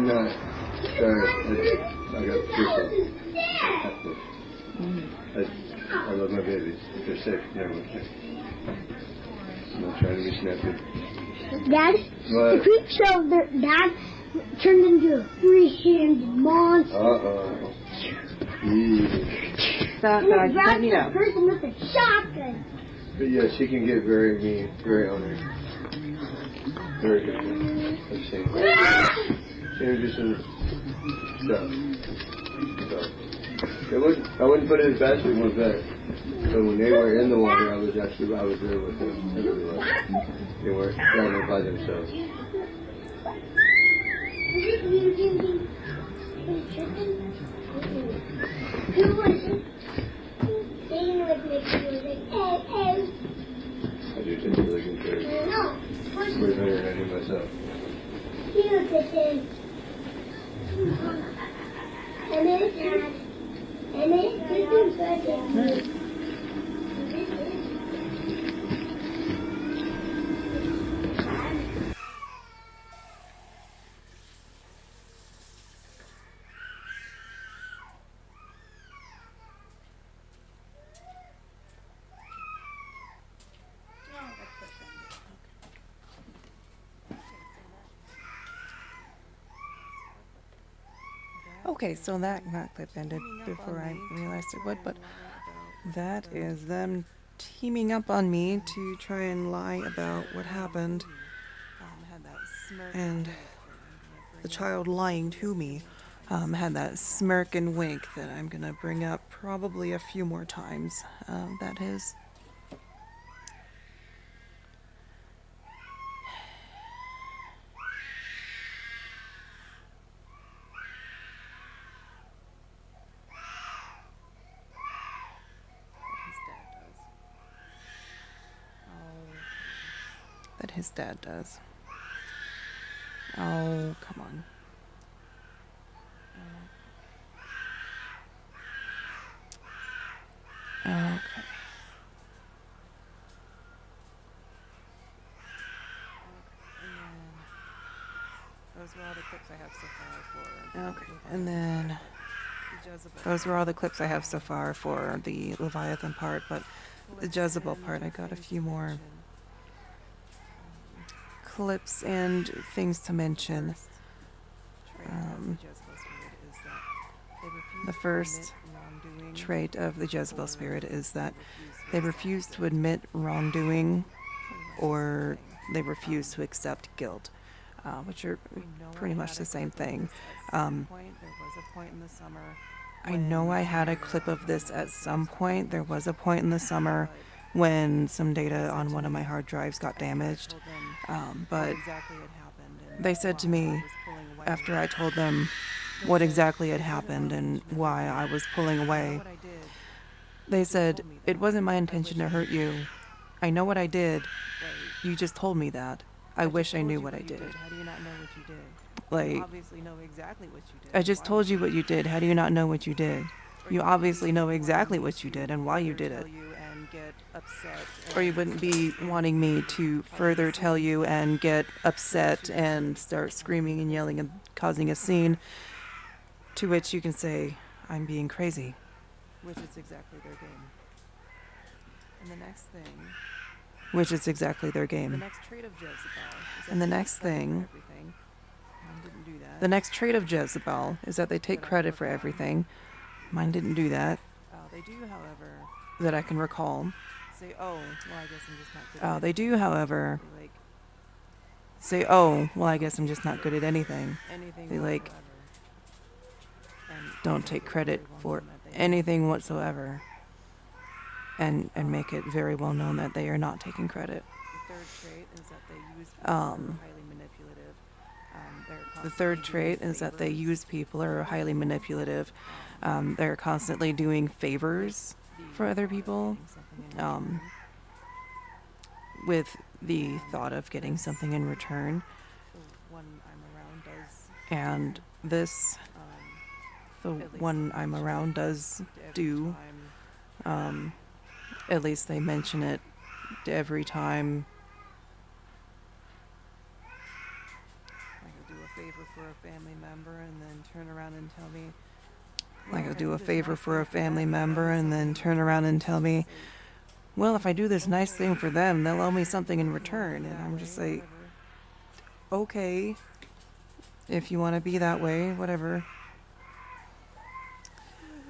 not. Sorry. I got people. I love my babies. If they're safe, never mind. I'm not trying to be snappy. Dad, What? the creep show that Dad turned into a three-handed monster. Uh-oh. Stop, And dog. it You grabbed don't need the to. person with a shotgun. But yeah, she can get very mean, very ornery. Very good. I've seen her. She introduced some stuff. So, I wouldn't put it as bad as we went back. So when they were in the water, I was there with them everywhere. They weren't down there by themselves. Who was it? They would make you like, hey. I do take really good care of them. No. Way better than I do myself. He was saying, Emmett, this is good. Okay, so that clip ended before I realized it would, but that is them teaming up on me to try and lie about what happened. And the child lying to me had that smirk and wink that I'm going to bring up probably a few more times. That is. That his dad does. Oh, come on. Okay. Those are all the clips I have so far for. Okay, and then Those were all the clips I have so far for the Leviathan part, but the Jezebel part, I got a few more clips and things to mention. The first trait of the Jezebel spirit is that they refuse to admit wrongdoing or they refuse to accept guilt, which are pretty much the same thing. I know I had a clip of this at some point. There was a point in the summer when some data on one of my hard drives got damaged, but they said to me after I told them what exactly had happened and why I was pulling away, they said, "It wasn't my intention to hurt you. I know what I did. You just told me that. I wish I knew what I did." How do you not know what you did? Like, You obviously know exactly what you did. I just told you what you did. How do you not know what you did? You obviously know exactly what you did and why you did it. And get upset. Or you wouldn't be wanting me to further tell you and get upset and start screaming and yelling and causing a scene, to which you can say, "I'm being crazy." Which is exactly their game. And the next thing. Which is exactly their The game. next trait of Jezebel. Is that And the they next take credit for thing, everything. Mine didn't do that. the next trait of Jezebel is that they take credit for everything. Mine didn't do that, They do, however, that I can recall. say, "Oh, well, I guess I'm just not good." At They do, however, They like say, "Oh, well, I guess I'm just not good at anything." anything. They like whatsoever. And don't take credit very well for known that they- anything whatsoever, and make it very well known that they are not taking credit. The third trait is that they use people Um, who are highly manipulative. The third trait is that they use people or are highly manipulative. They're constantly doing favors for other people, with the thought of getting something in return. One I'm around does And this, the one I'm around does do. At least they mention it every time. Like I'll do a favor for a family member and then turn around and tell me. Like I'll do a favor for a family member and then turn around and tell me, "Well, if I do this nice thing for them, they'll owe me something in return." And I'm just like, okay, if you want to be that way, whatever.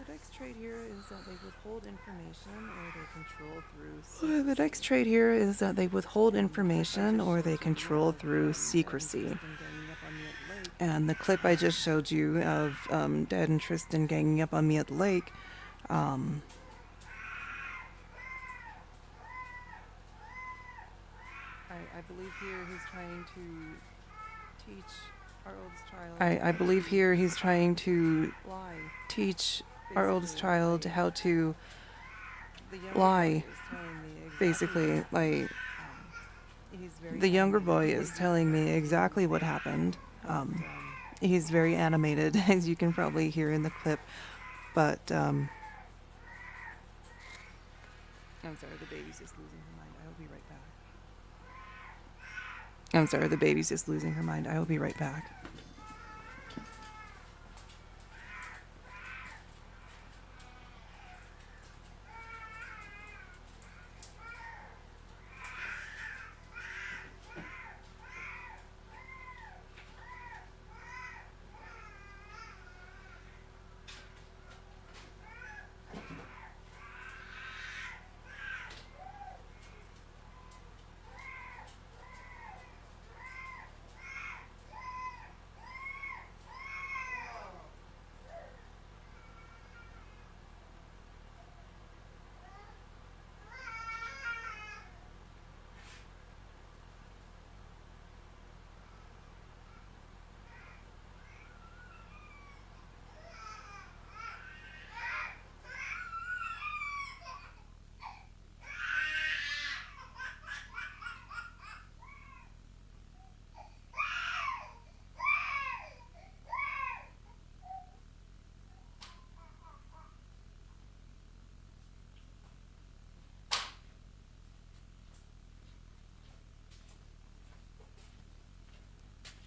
The next trait here is that they withhold information or they control through. The next trait here is that they withhold information or they control through secrecy. And the clip I just showed you of Dad and Tristan ganging up on me at the lake, I believe here he's trying to teach our oldest child. I believe here he's trying to lie. teach our oldest child how to The younger lie. boy is telling me exactly basically, what- like, he's very the younger animated. boy is telling me exactly what happened. He's very animated, as you can probably hear in the clip, but I'm sorry, the baby's just losing her mind. I will be right back. I'm sorry, the baby's just losing her mind. I will be right back.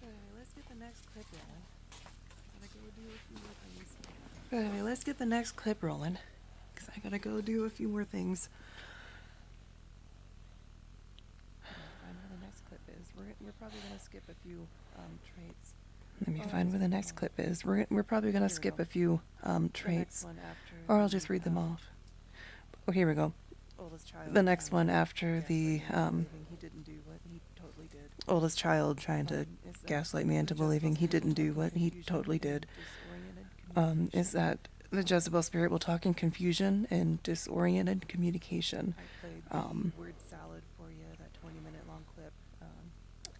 Okay, let's get the next clip rolling. gotta go do a few more things. But anyway, let's get the next clip rolling, because I gotta go do a few more things. Find where the next clip is. We're probably gonna skip a few traits. Let me Or I'll find just where the read them next off. clip is. We're probably gonna Here we skip go. a few The next traits, one after or I'll the, just read them off. Oh, here we go. Oldest child. The next trying one to after gaslight the me into believing he didn't do what he totally did. oldest child trying to Is that gaslight me the into Jezebel believing he spirit didn't do talking what he confusion totally and did. disoriented Is communication? that the Jezebel spirit will talk in confusion and disoriented communication. I played Um, the word salad for you, that 20-minute long clip.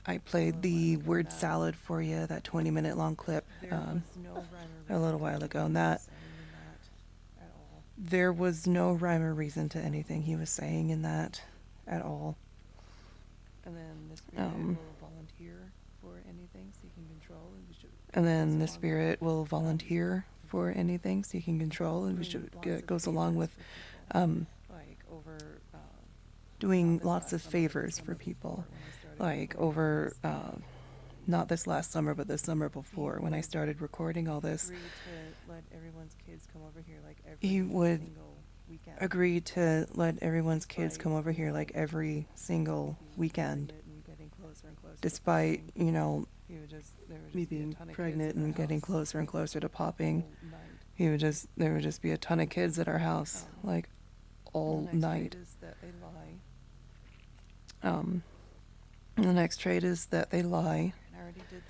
I played a the while ago word that salad for you, that 20-minute long clip, There was no rhyme or a little reason while to ago, anything and he was that saying in that at all. there was no rhyme or reason to anything he was saying in that at all. And then the spirit Um, will volunteer for anything seeking control, and we should And then goes the along spirit will volunteer for anything seeking control, and with which doing lots of goes along with favors for people. um, Like over doing not this lots last of summer, but the favors summer for before people. when I started Like recording all over, this. not this last summer, but the summer before, when I would started recording all this, Agree to let everyone's kids come over here like every he would single weekend. agree to let everyone's kids Despite, come over here like every single being weekend, pregnant and getting closer and closer to despite, popping. you know, There would just me be a being ton of pregnant kids at our and getting house closer and closer to popping. all night. There would just be a ton of kids at our house, like all The next night. trait is that they lie. The next trait is that they lie. And I already did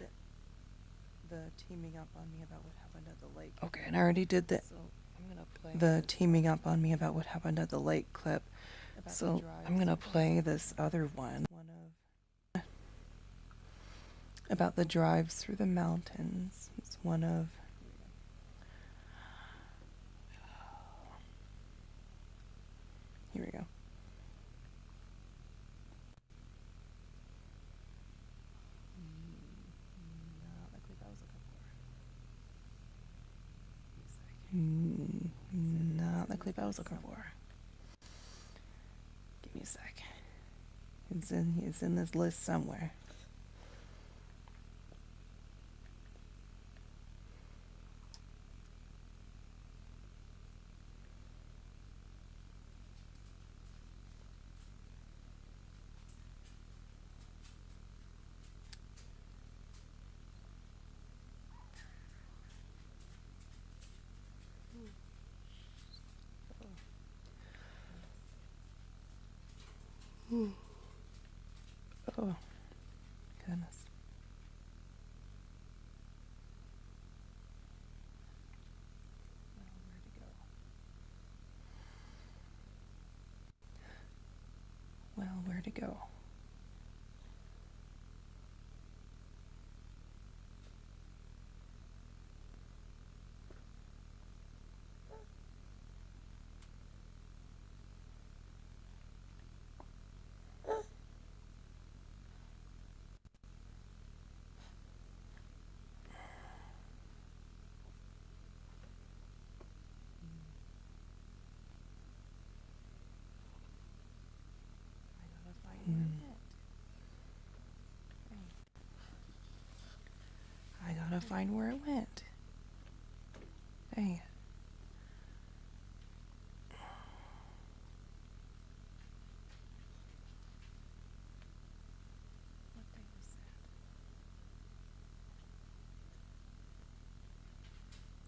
the teaming up on me about what happened at the lake. Okay, and I already did So I'm gonna play the this teaming other up on me about what happened at the lake clip. about the So drives. I'm gonna play this other one about the drives through the mountains. It's one of here we go. Not the clip I was looking for. Not the clip I was looking for. Give me a sec. It's in this list somewhere. Oh, goodness. Well, where to go? I gotta find where it went. Dang it.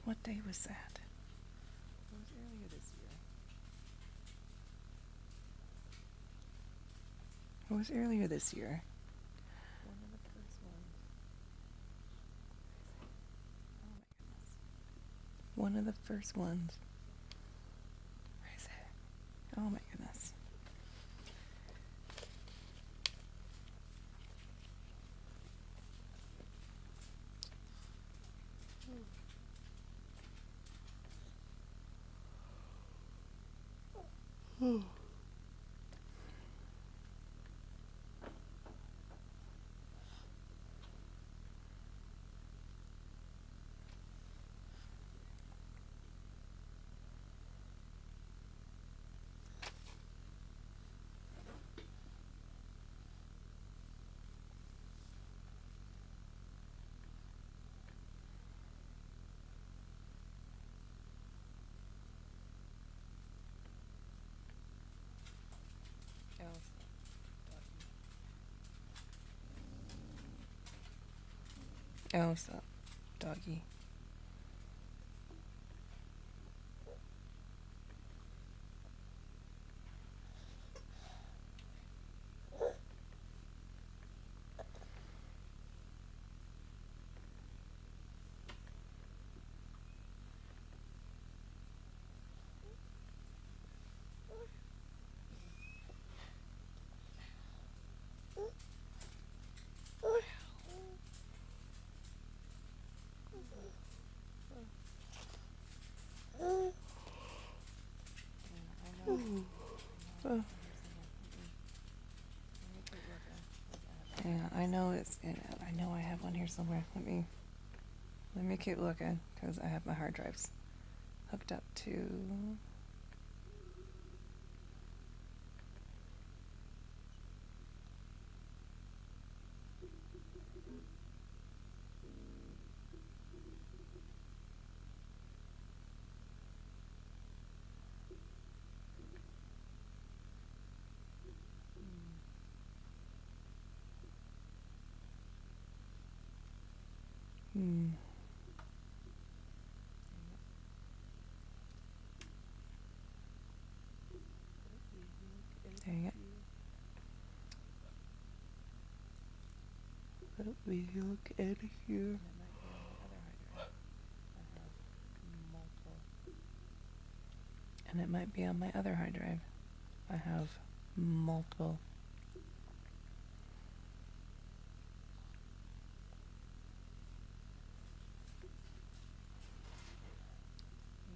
What day was that? It was earlier this year. It was earlier this year. One of the first ones. Oh my goodness. One of the first ones. Where is it? Oh my goodness. Oh, so doggy. Oh. Yeah, I know it's. I know I have one here somewhere. Let me keep looking because I have my hard drives hooked up to. Hmm. Dang it. Let me look at here. And it might be on my other hard drive. I have multiple.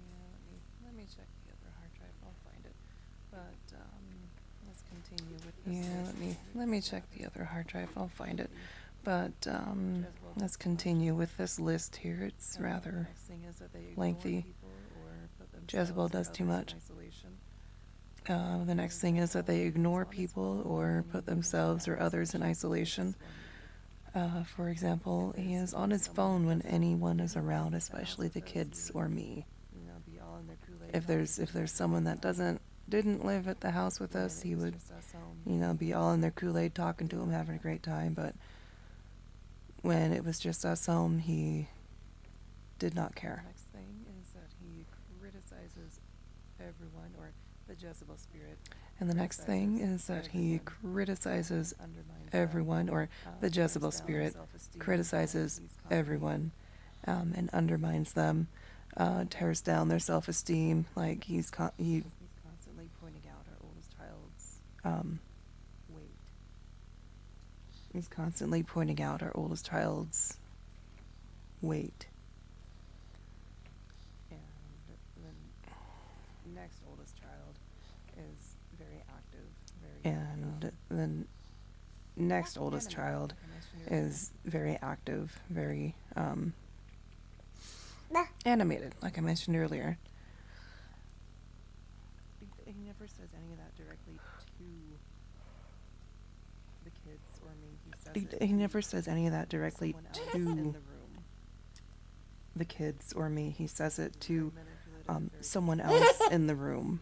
Yeah, let me check the other hard drive. I'll find it. But let's continue with this. Yeah, let me check the other hard drive. I'll find it. But let's continue with this list here. It's rather lengthy. Jezebel does too much. The next thing is that they ignore people or put themselves or others in isolation. For example, he is on his phone when anyone is around, especially the kids or me. If there's someone that didn't live at the house with us, he would, be all in their Kool-Aid talking to him, having a great time. But when it was just us home, he did not care. Next thing is that he criticizes everyone, or the Jezebel spirit. And the next thing is that he criticizes everyone, or the Jezebel spirit criticizes everyone and undermines them, tears down their self-esteem. Like he's constantly pointing out our oldest child's weight. He's constantly pointing out our oldest child's weight. And the next oldest child is very active. And the next oldest child is very active, very animated, like I mentioned earlier. He never says any of that directly to the kids or me. He never says any of that directly to the kids or me. He says it to someone else in the room.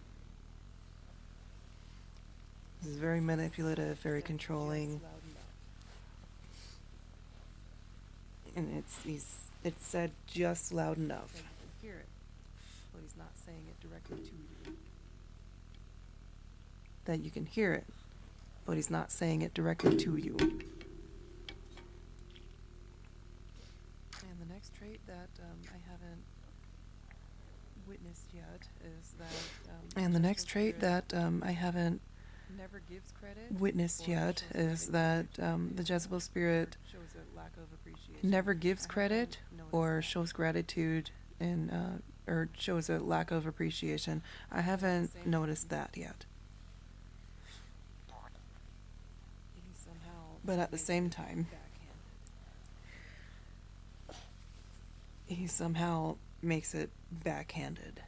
This is very manipulative, very controlling. And it's said just loud enough. You can hear it, but he's not saying it directly to you. That you can hear it, but he's not saying it directly to you. And the next trait that I haven't witnessed yet is that. And the next trait that I haven't never gives credit witnessed yet is that the Jezebel spirit never gives credit or shows gratitude and or shows a lack of appreciation. I haven't noticed that yet. But at the same time, he somehow makes it backhanded.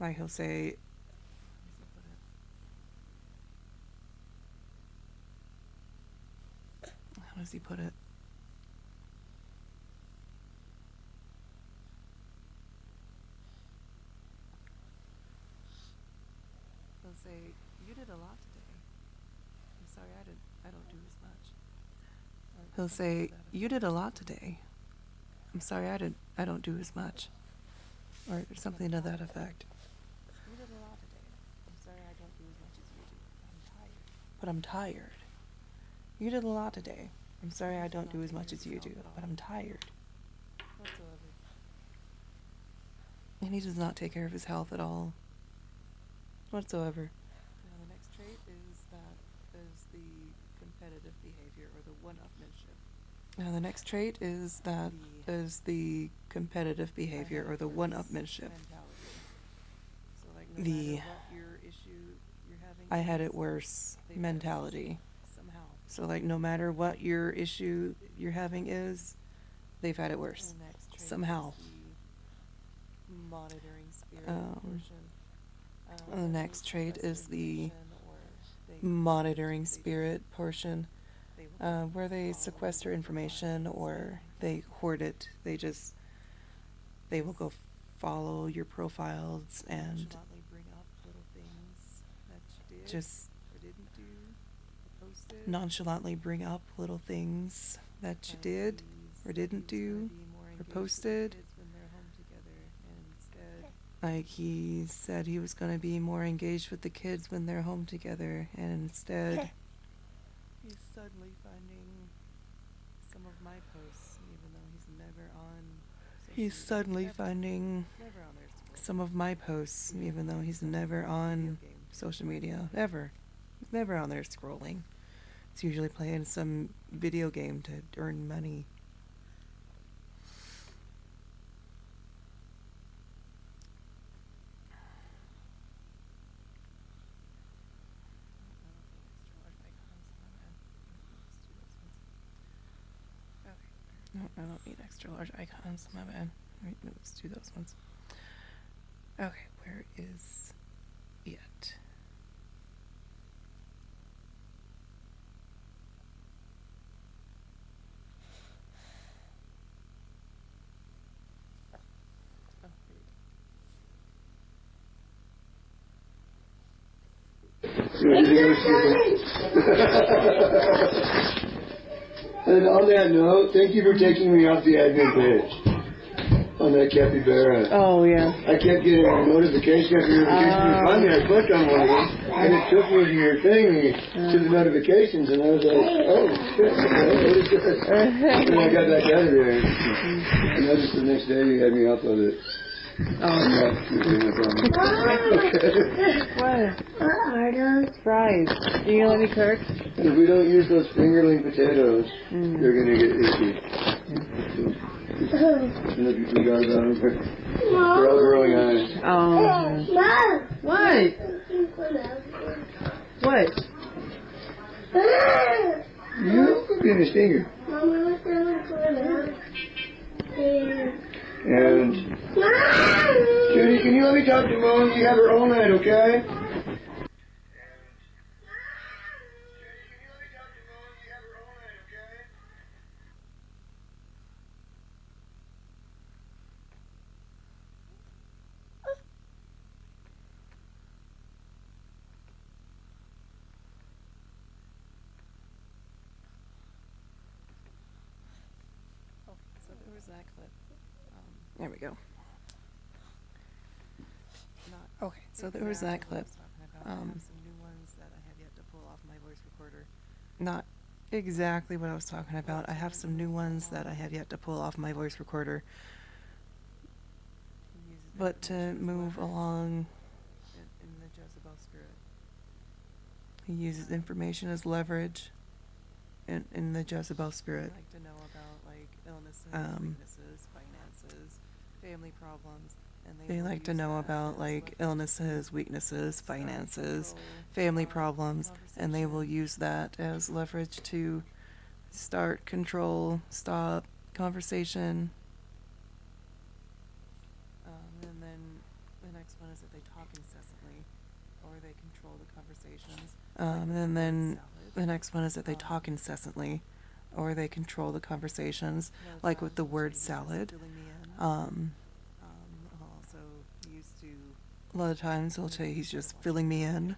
Like he'll say, how does he put it? say, "You did a lot today. I'm sorry, I don't do as much." He'll say, "You did a lot today. I'm sorry, I don't do as much," or something to that effect. "You did a lot today. I'm sorry, I don't do as much as you do. But I'm tired. You did a lot today. I'm sorry, I don't do as much as you do, but I'm tired." Whatsoever. And he does not take care of his health at all. Whatsoever. Now, the next trait is the competitive behavior or the one-upmanship. Now, the next trait is the competitive behavior or the one-upmanship. So, like, no matter what your issue you're having, I had it worse mentality. Somehow. So, like, no matter what your issue you're having is, they've had it worse. Somehow. Monitoring spirit portion. The next trait is the monitoring spirit portion, where they sequester information or they hoard it. They will go follow your profiles and just nonchalantly bring up little things that you did or didn't do or posted. Like, he said he was going to be more engaged with the kids when they're home together, and instead he's suddenly finding some of my posts, even though he's never on social media. He's suddenly finding some of my posts, even though he's never on social media, ever. He's never on there scrolling. He's usually playing some video game to earn money. No, I don't need extra large icons. My bad. Right, let's do those ones. Okay, where is it? And on that note, thank you for taking me off the admin page on that capybara. Oh, yeah. I kept getting a notification after notification. Finally, I clicked on one of them, and it took me to your thing, to the notifications, and I was like, oh, shit, what is this? And I got back out of there. And noticed the next day you had me upload it. Oh. What are those? Fries. Are you gonna let me cook? If we don't use those fingerling potatoes, they're going to get icky. And if you forgot about them, they're all growing eyes. Oh. Mom! What? What? You getting a stinger. And Judy, can you let me talk to Mom? You have her all night, okay? So there was that clip. There we go. Okay, so there was that clip. I have some new ones that I have yet to pull off my voice recorder. Not exactly what I was talking about. I have some new ones that I have yet to pull off my voice recorder. But to move along, In the Jezebel spirit. he uses information as leverage in the Jezebel spirit. I like to know about, like, illnesses, Um, weaknesses, finances, family problems. And They will like to use know that about, as like, leverage illnesses, weaknesses, to finances, control, family problems, and they will conversation. use that as leverage to start, control, stop conversation. And then the next one is that they talk incessantly, or they control the conversations. And then the next one is that they talk incessantly, or they control the conversations, like with the word salad. Also used to A lot of times he'll say he's just filling me in.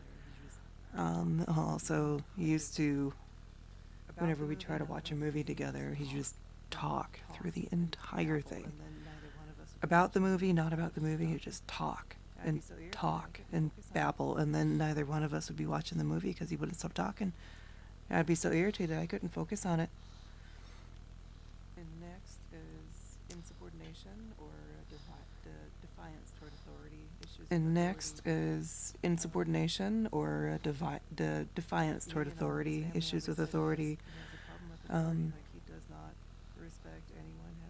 Also, he used to, whenever we try to watch a movie together, he just talk through the entire thing. About the movie, not about the movie, he'd just talk and babble, and then neither one of us would be watching the movie because he wouldn't stop talking. I'd be so irritated I couldn't focus on it. And next is insubordination or defiance toward authority issues. And next is insubordination or defiance toward authority, issues with authority.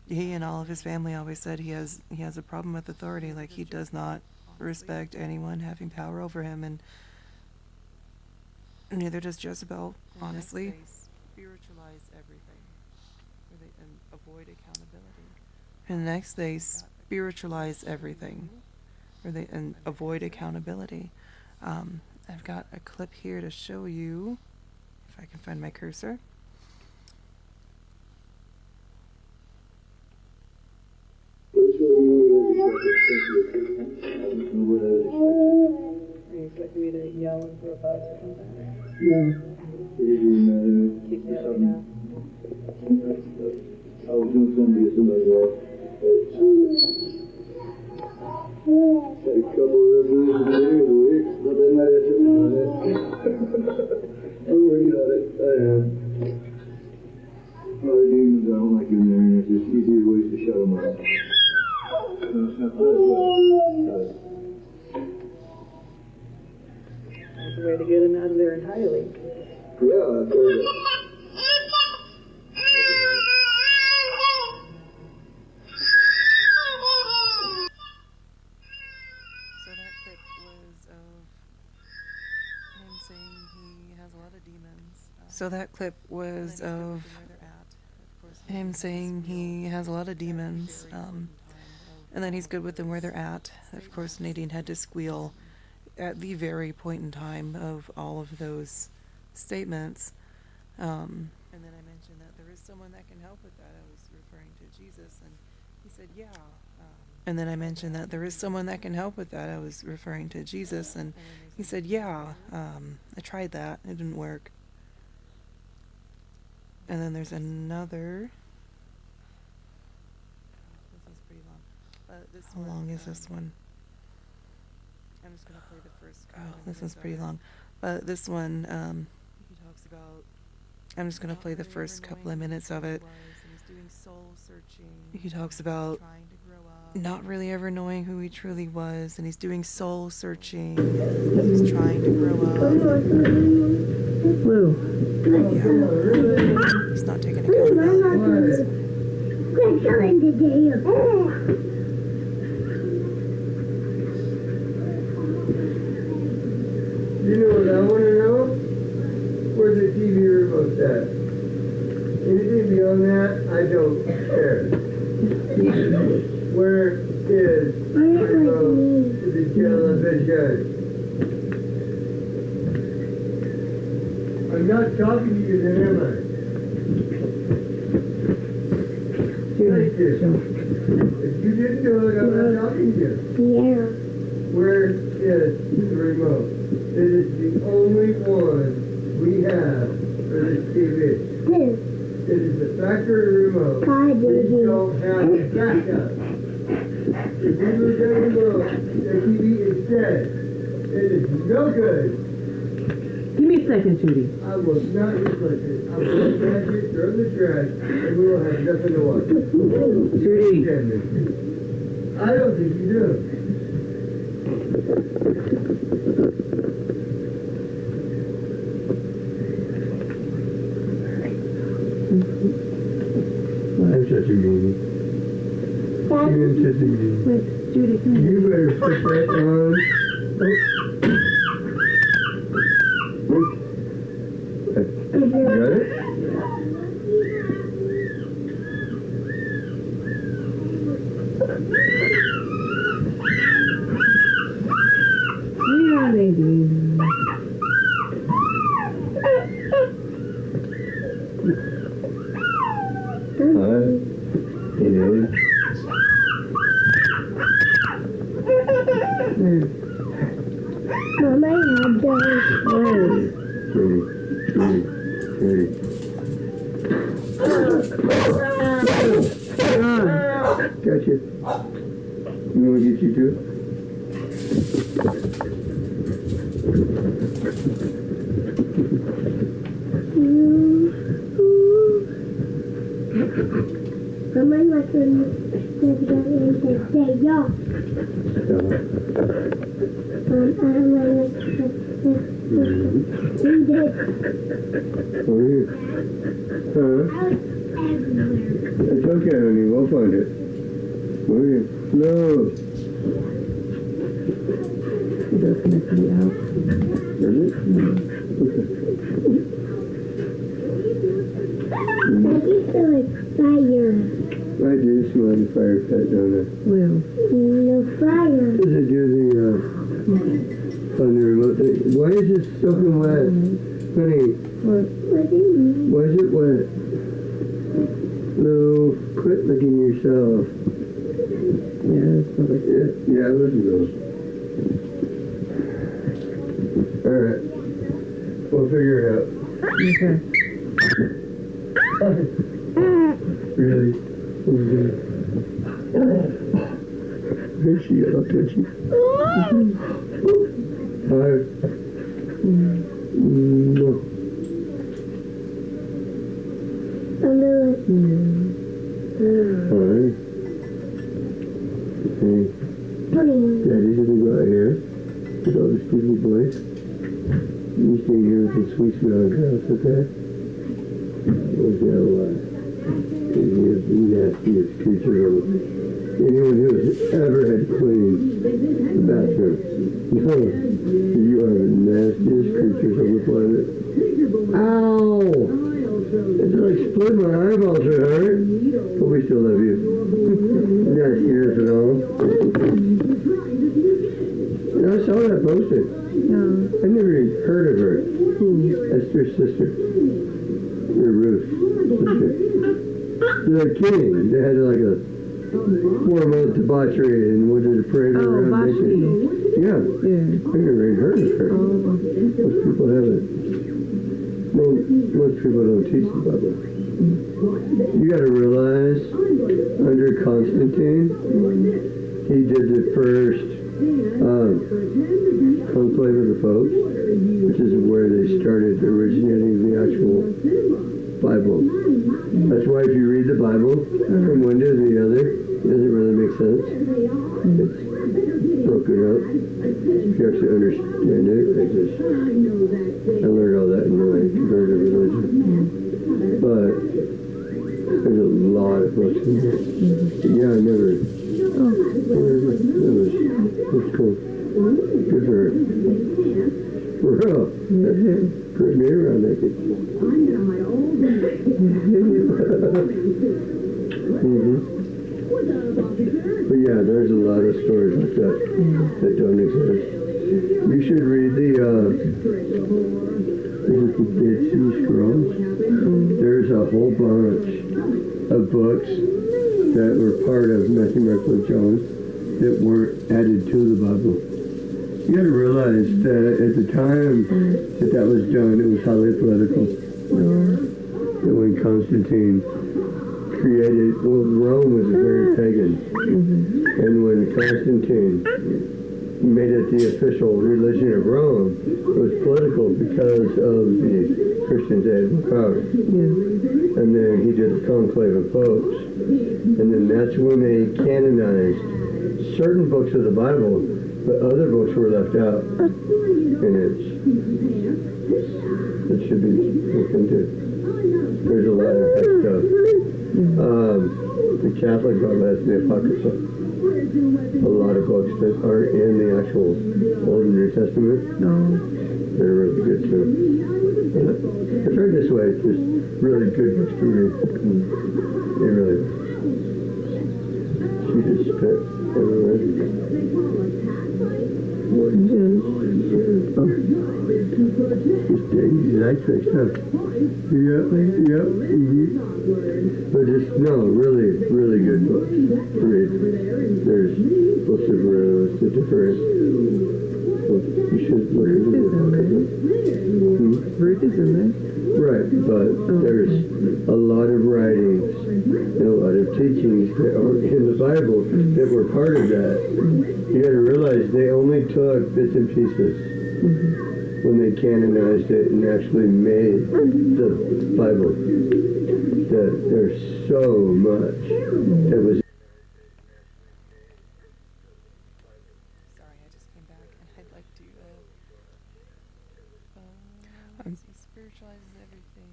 He and all of his family always said he has a problem with authority, like he does not respect anyone having power over him, and neither does Jezebel, honestly. Spiritualize everything, and avoid accountability. And next they spiritualize everything, and avoid accountability. I've got a clip here to show you, if I can find my cursor. Are you expecting me to yell for a buzz or something? Yeah. Keep yelling now. I was doing something to somebody else. Had a couple of reviews in the week, but they might have something on it. I'm working on it. I am. Other demons, I don't like in there, and there's just easier ways to shut them up. No, it's not that. That's a way to get him out of there entirely. Yeah, I've heard that. So that clip was of him saying he has a lot of demons. So that clip was and then he's good of with where they're at. Of course, him saying he has a lot of demons, and then he's good with them where they're at. Of course, Nadine had to squeal at the very point in time of all of those statements. And then I mentioned that there is someone that can help with that. I was referring to Jesus, and he said, "Yeah." And then I mentioned that there is someone that can help with that. I was referring to Jesus, and he said, "Yeah, I tried that. It didn't work." And then there's another. This is pretty long. This How long is this one? I'm just gonna play the first. Oh, this one's pretty long. But this one, He talks about. I'm just going to play the first couple of minutes of it. He's doing soul searching. He talks about trying to grow up. not really ever knowing who he truly was, and he's doing soul searching. He's trying to grow up. Lou. Yeah. He's not taking accountability. Quit killing the day. You know what I want to know? Where's the TV remote at? Anything beyond that, I don't care. Where is the remote to the television? I'm not talking to you, then am I? Thank you. If you didn't do it, I'm not talking to you. Yeah. Where is the remote? It is the only one we have for this TV. This. It is the factory remote. God, We did you? don't have backup. If we lose that remote, the TV is dead. It is no good. Give me a second, Judy. I will not replace it. I will catch it, throw it in the trash, and we will have nothing to watch. Judy. Damn it. I don't think you do. I'm such a meanie. You're such a meanie. Wait, Judy, come here. You better put that on. You got it? Yeah, Nadine. It is. Mama, I don't. Katie, Katie, Katie. Gotcha. You want to get you too? Mama, I want to say, yo. Over here. Huh? It's okay, honey. We'll find it. Over here. No. That's definitely out. Is it? Okay. I just feel like fire. I do smell the fire pit, don't I? Well, No fire. Does it do the, on the remote thing? Why is it soaking wet? Honey, What do you mean? why is it wet? No, quit licking yourself. yeah, it's not like that. Yeah, listen to it. Alright. We'll figure it out. Okay. Really? Here she is. I'll touch you. Hi. No. Hi. Hey. Daddy's gonna go out here with all the stupid boys. You stay here with the sweet smelling house, okay? We'll get a lot. The nastiest creature ever. Anyone who has ever had cleaned the bathroom. No, you are the nastiest creatures on the planet. Ow! It's like split my eyeballs are hurt. But we still love you. Not ears at all. I saw that posted. I never even heard of her. That's your sister. Your Ruth sister. They're kidding. They had like a 4-month debauchery and wanted to parade around naked. Yeah. I never even heard of her. Most people haven't. Well, most people don't teach the Bible. You got to realize, under Constantine, he did the first conclave of the popes, which is where they started originating the actual Bible. That's why if you read the Bible from one to the other, it doesn't really make sense. It's broken up. If you actually understand it, I learned all that in my converted religion. But there's a lot of books in there. Yeah, I never. That's cool. Good for her. For real. Put me around naked. But yeah, there's a lot of stories like that that don't exist. You should read the Dead Sea Scrolls. There's a whole bunch of books that were part of Matthew, Mark, Luke, John that weren't added to the Bible. You got to realize that at the time that was done, it was highly political. And when Constantine created, well, Rome was very pagan. And when Constantine made it the official religion of Rome, it was political because of the Christians that had power. And then he did a conclave of popes. And then that's when they canonized certain books of the Bible, but other books were left out. And it should be looked into. There's a lot of that stuff. The Catholic Bible has the Apocrypha. A lot of books that are in the actual Old and New Testament. They're really good too. It's right this way. It's just really good books to read. They really. She just spit everywhere. Just daisies, I fixed up. Yep. But just, no, really, really good books to read. There's books of Ruth, the different what you should look Ruth into. is in there. Ruth is in there. Right, but there's a lot of writings and a lot of teachings that are in the Bible that were part of that. You got to realize they only took bits and pieces when they canonized it and actually made the Bible. That there's so much that was. Sorry, I just came back and I'd like to, see, spiritualizes everything.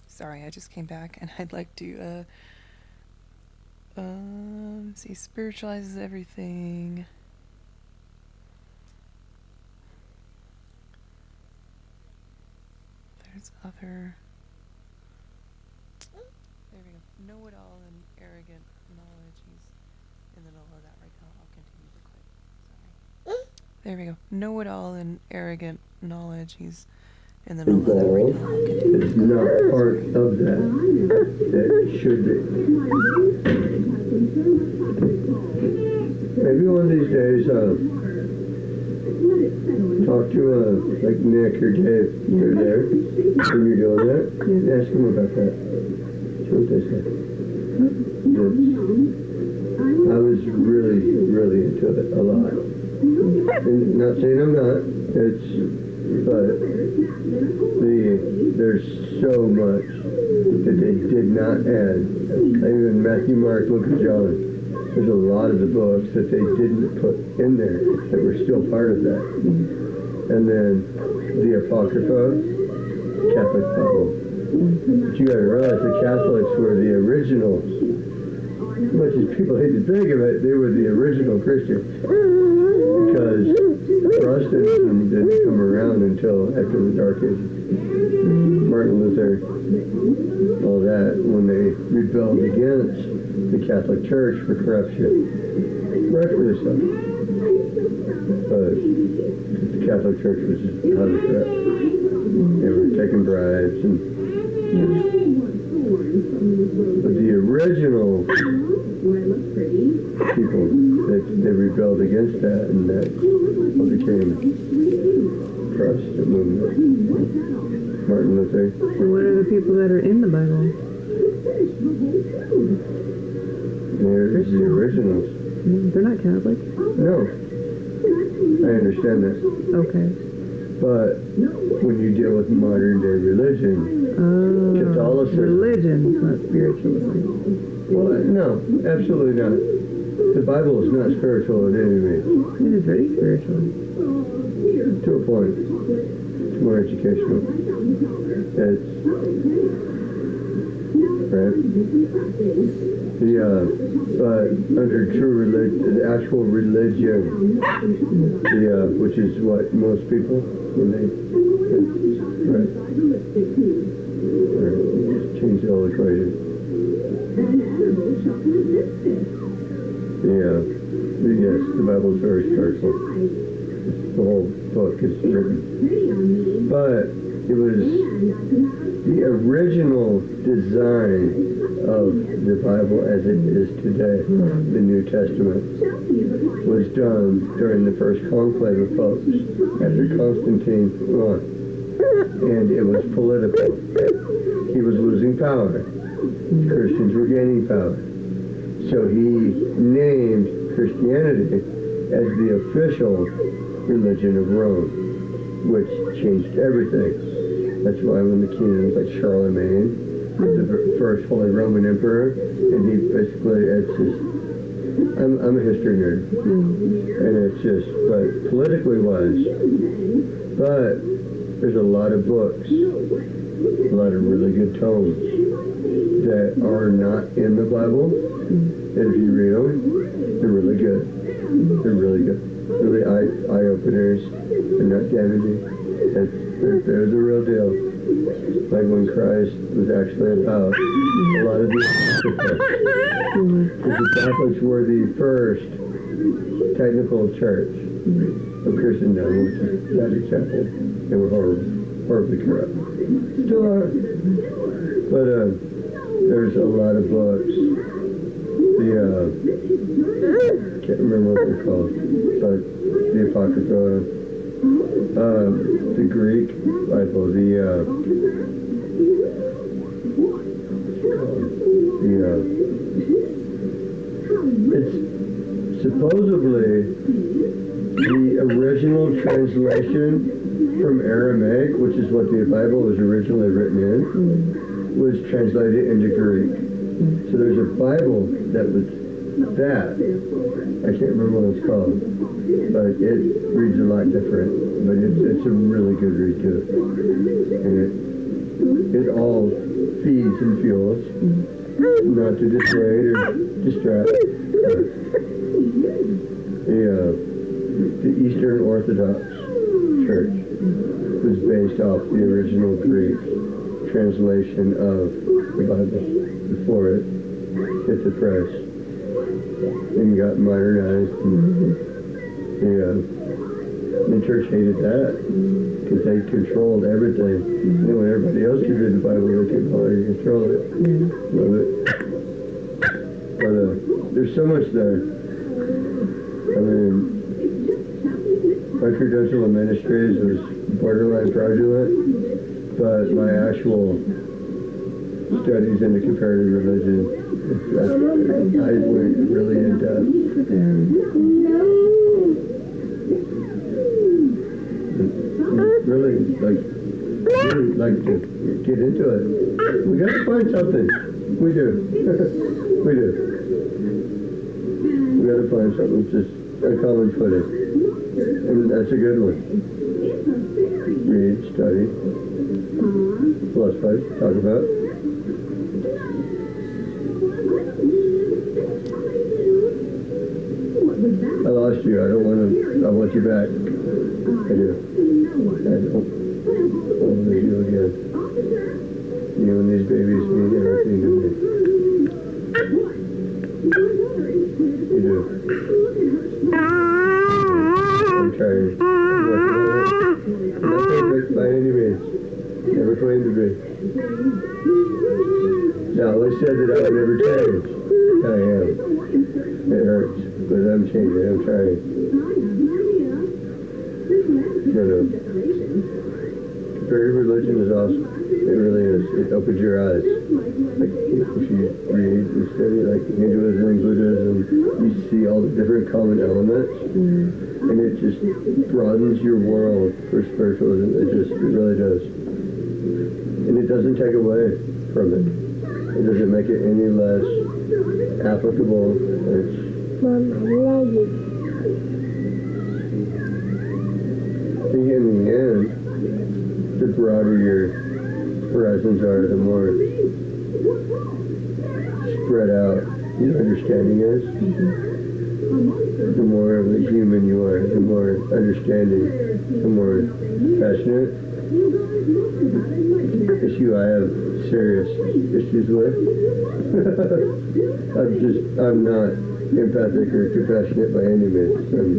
Sorry, I just came back and I'd like to, see, spiritualizes everything. There's other. There we go. Know-it-all and arrogant knowledge. He's in the middle of that right now. I'll continue the clip. Sorry. There we go. Know-it-all and arrogant knowledge. He's in the middle of that right now. I'll continue. It's not part of that. That should be. Maybe one of these days, talk to like Nick or Dave. They're there when you're doing that. Ask them about that. See what they say. I was really, really into it a lot. And not saying I'm not. But there's so much that they did not add. Even Matthew, Mark, Luke, and John. There's a lot of the books that they didn't put in there that were still part of that. And then the Apocrypha, Catholic Bible. But you gotta realize the Catholics were the original. As much as people hate to think of it, they were the original Christians. Because Protestantism didn't come around until after the Dark Ages. Martin Luther, all that, when they rebelled against the Catholic Church for corruption. Rightfully so. But the Catholic Church was highly corrupt. They were taking bribes and but the original people that they rebelled against that, and that became Protestant movement. Martin Luther. And what are the people that are in the Bible? They're the originals. They're not Catholic. No. I understand that. Okay. But when you deal with modern day religion, Catholicism. Religion, not spiritualism. Well, no, absolutely not. The Bible is not spiritual in any means. It is very spiritual. To a point. It's more educational. It's right. But under true religion, the actual religion, which is what most people, when they, right. Just change the whole equation. Yes, the Bible is very spiritual. The whole book is written. But it was the original design of the Bible as it is today, the New Testament, was done during the first conclave of popes after Constantine won. And it was political. He was losing power. Christians were gaining power. So he named Christianity as the official religion of Rome, which changed everything. That's why when the kings like Charlemagne, the first Holy Roman Emperor, and he basically, it's just, I'm a history nerd, and it's just, but politically wise, but there's a lot of books, a lot of really good tomes that are not in the Bible, and if you read them, they're really good. They're really good. Really eye-openers. They're not damaging. They're the real deal. Like when Christ was actually about a lot of these the Catholics were the first technical church of Christendom, which is that example. They were horribly corrupt. Still are. But there's a lot of books. Can't remember what they're called, but the Apocrypha, The Greek Bible, it's supposedly the original translation from Aramaic, which is what the Bible was originally written in, was translated into Greek. So there's a Bible that was that. I can't remember what it's called, but it reads a lot different. But it's a really good read too, and it all feeds and fuels, not to dissuade or distract. The Eastern Orthodox Church was based off the original Greek translation of the Bible before it hit the press and got modernized. The church hated that because they controlled everything. And then when everybody else could read the Bible, they could no longer control it. Love it. But there's so much there. I mean, my credential in ministries was borderline fraudulent, but my actual studies into comparative religion, I went really in depth. Really like to get into it. We got to find something. We do. We do. We got to find something just a common footing, and that's a good one. Read, study, philosophize, talk about. I lost you. I don't want to. I want you back. I do. I don't want to lose you again. You and these babies mean everything to me. You do. I'm trying. Not perfect by any means. Never claimed to be. Now, I said that I would never change. I am. It hurts, but I'm changing. I'm trying. Comparative religion is awesome. It really is. It opens your eyes. Like, if you read and study, like Hinduism and Buddhism, you see all the different common elements, and it just broadens your world for spiritualism. It really does. And it doesn't take away from it. It doesn't make it any less applicable. I think in the end, the broader your horizons are, the more spread out your understanding is. The more of a human you are, the more understanding, the more passionate. Issue I have serious issues with. I'm not empathic or compassionate by any means. I'm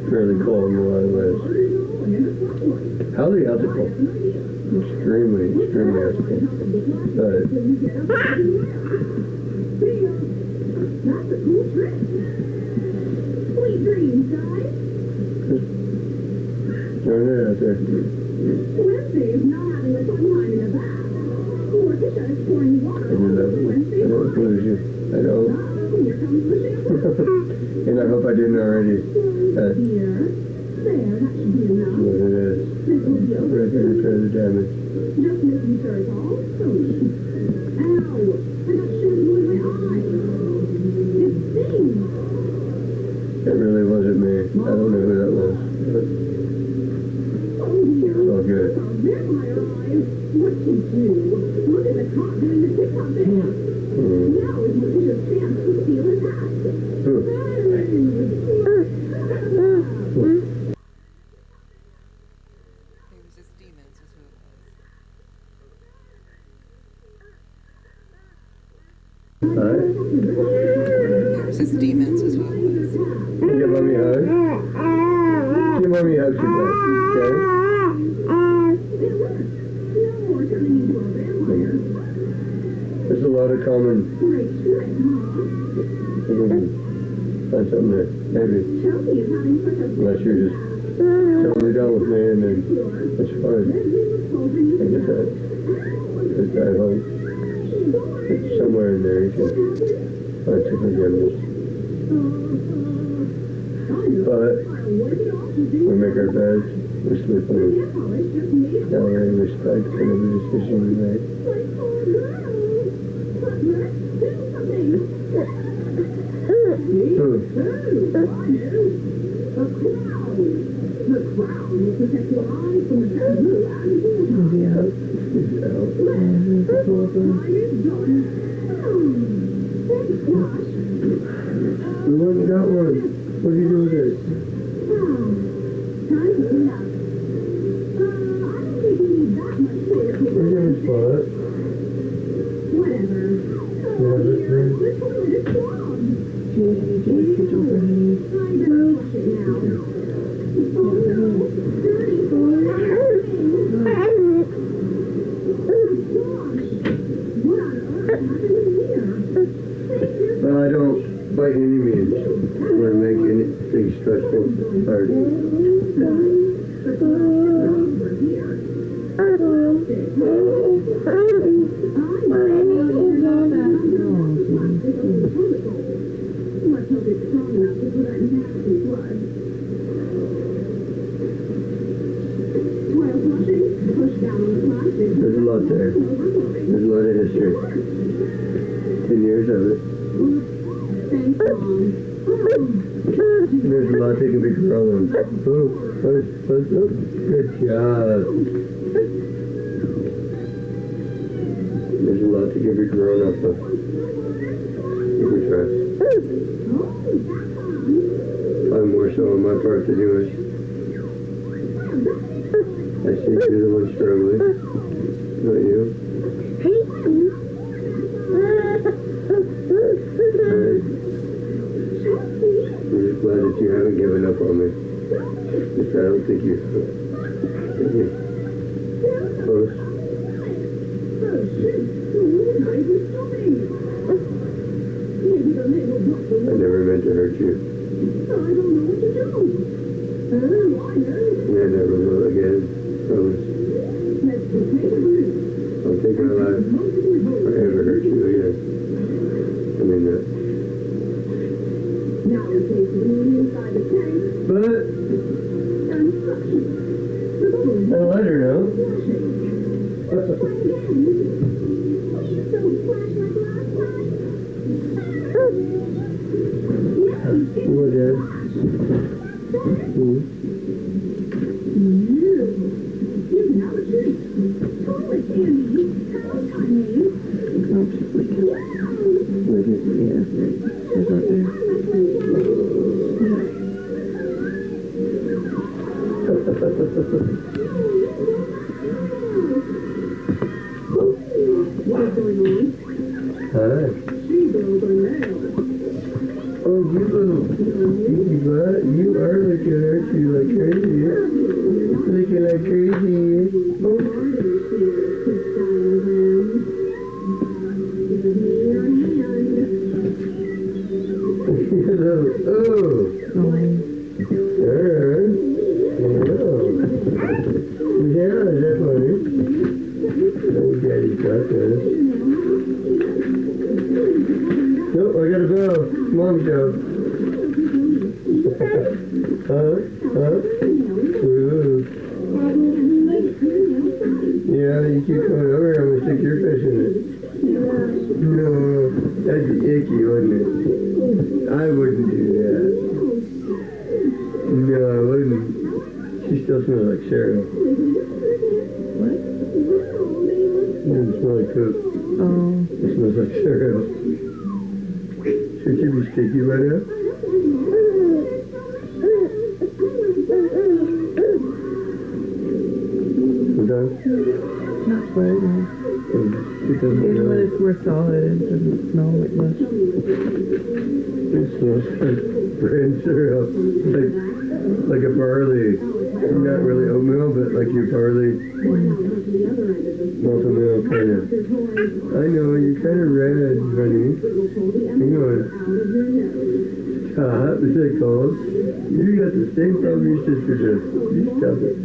fairly cold in a lot of ways. Highly ethical. Extremely ethical. But throwing it out there. I don't lose you. I don't. And I hope I didn't already. That's what it is. I'm ready to repair the damage. It really wasn't me. I don't know who that was. But it's all good. It was just demons, is who it was. Alright? It was just demons, is who it was. Can you give mommy a hug? Give mommy a hug today, okay? There's a lot of common. Find something there, maybe. Unless you're just telling me totally down with me, and then that's fine. I guess that drive home. It's somewhere in there you can find some forgiveness. But we make our beds, we sleep on it. Now we respect whatever decision we make. We went and got one. What do you do with it? We're gonna spot. Well, I don't, by any means, want to make anything stressful hard. There's a lot there. There's a lot of history. 10 years of it. There's a lot that can be grown. Oh, good job. There's a lot that can be grown up of. If we try. I'm more so on my part than yours. I see you're the one struggling, not you. I'm just glad that you haven't given up on me. Just I don't think you're close. I never meant to hurt you. And I never will again. Promise. I'll take my life if I ever hurt you again. I mean that. But I'll let her know. What, Dad? Hi. Oh, you little stinky butt. You are looking, aren't you, like crazy? Looking like crazy. Oh. Alright. Yeah, that's funny. Oh, Daddy's got this. Nope, I gotta go. Mom go. Ooh. Yeah, you keep coming over here, I'm gonna stick your fish in it. No, that'd be icky, wouldn't it? I wouldn't do that. No, I wouldn't. She still smells like Sarah. What? It doesn't smell like poop. Oh. It smells like Sarah. Should you be sticky by now? Sometimes? Not quite, no. Even when it's more solid, it doesn't smell like much. It smells like bran syrup. Like a barley. Not really oatmeal, but like your barley. Malted milk, kind of. I know, you're kind of red, honey. Hang on. Is it cold? You got the same problem your sister does. You stop it.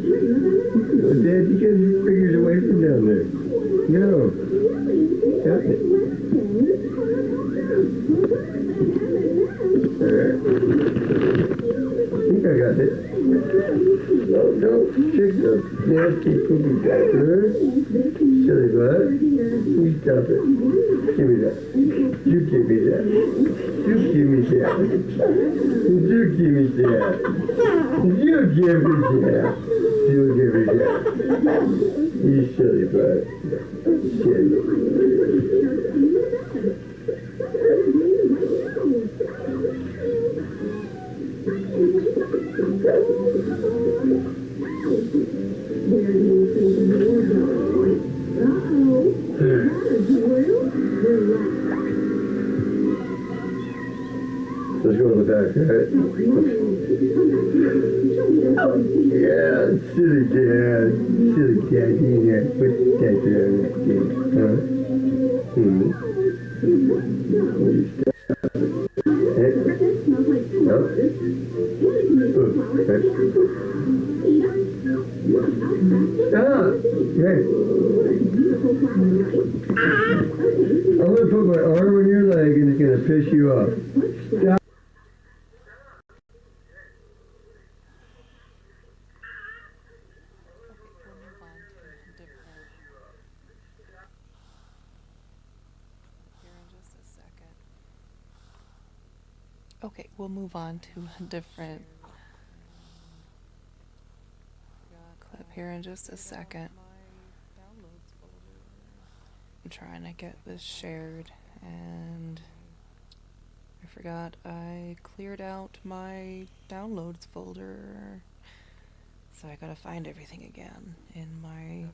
Dad, you get your fingers away from down there. No. Stop it. Alright. I think I got it. Oh, no. Check the nasty poopy diaper. Silly butt. You stop it. Give me that. You give me that. You give me that. You give me that. You give me that. You give me that. You silly butt. Let's go to the back, right? Yeah, silly dad. Silly dad, you ain't put that there on that kid, huh? You stop it. Hey. No? Stop! Hey. I'm gonna put my arm on your leg and it's gonna piss you off. Stop. Okay, we'll move on to a different clip here in just a second. I'm trying to get this shared, and I forgot I cleared out my downloads folder, so I gotta find everything again in my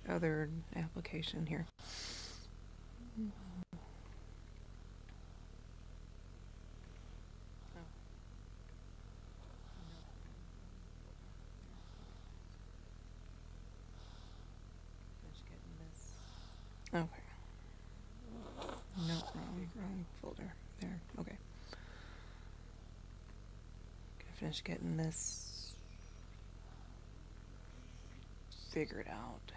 other application here. Okay. No, wrong folder. There. Okay. Gonna finish getting this figured out.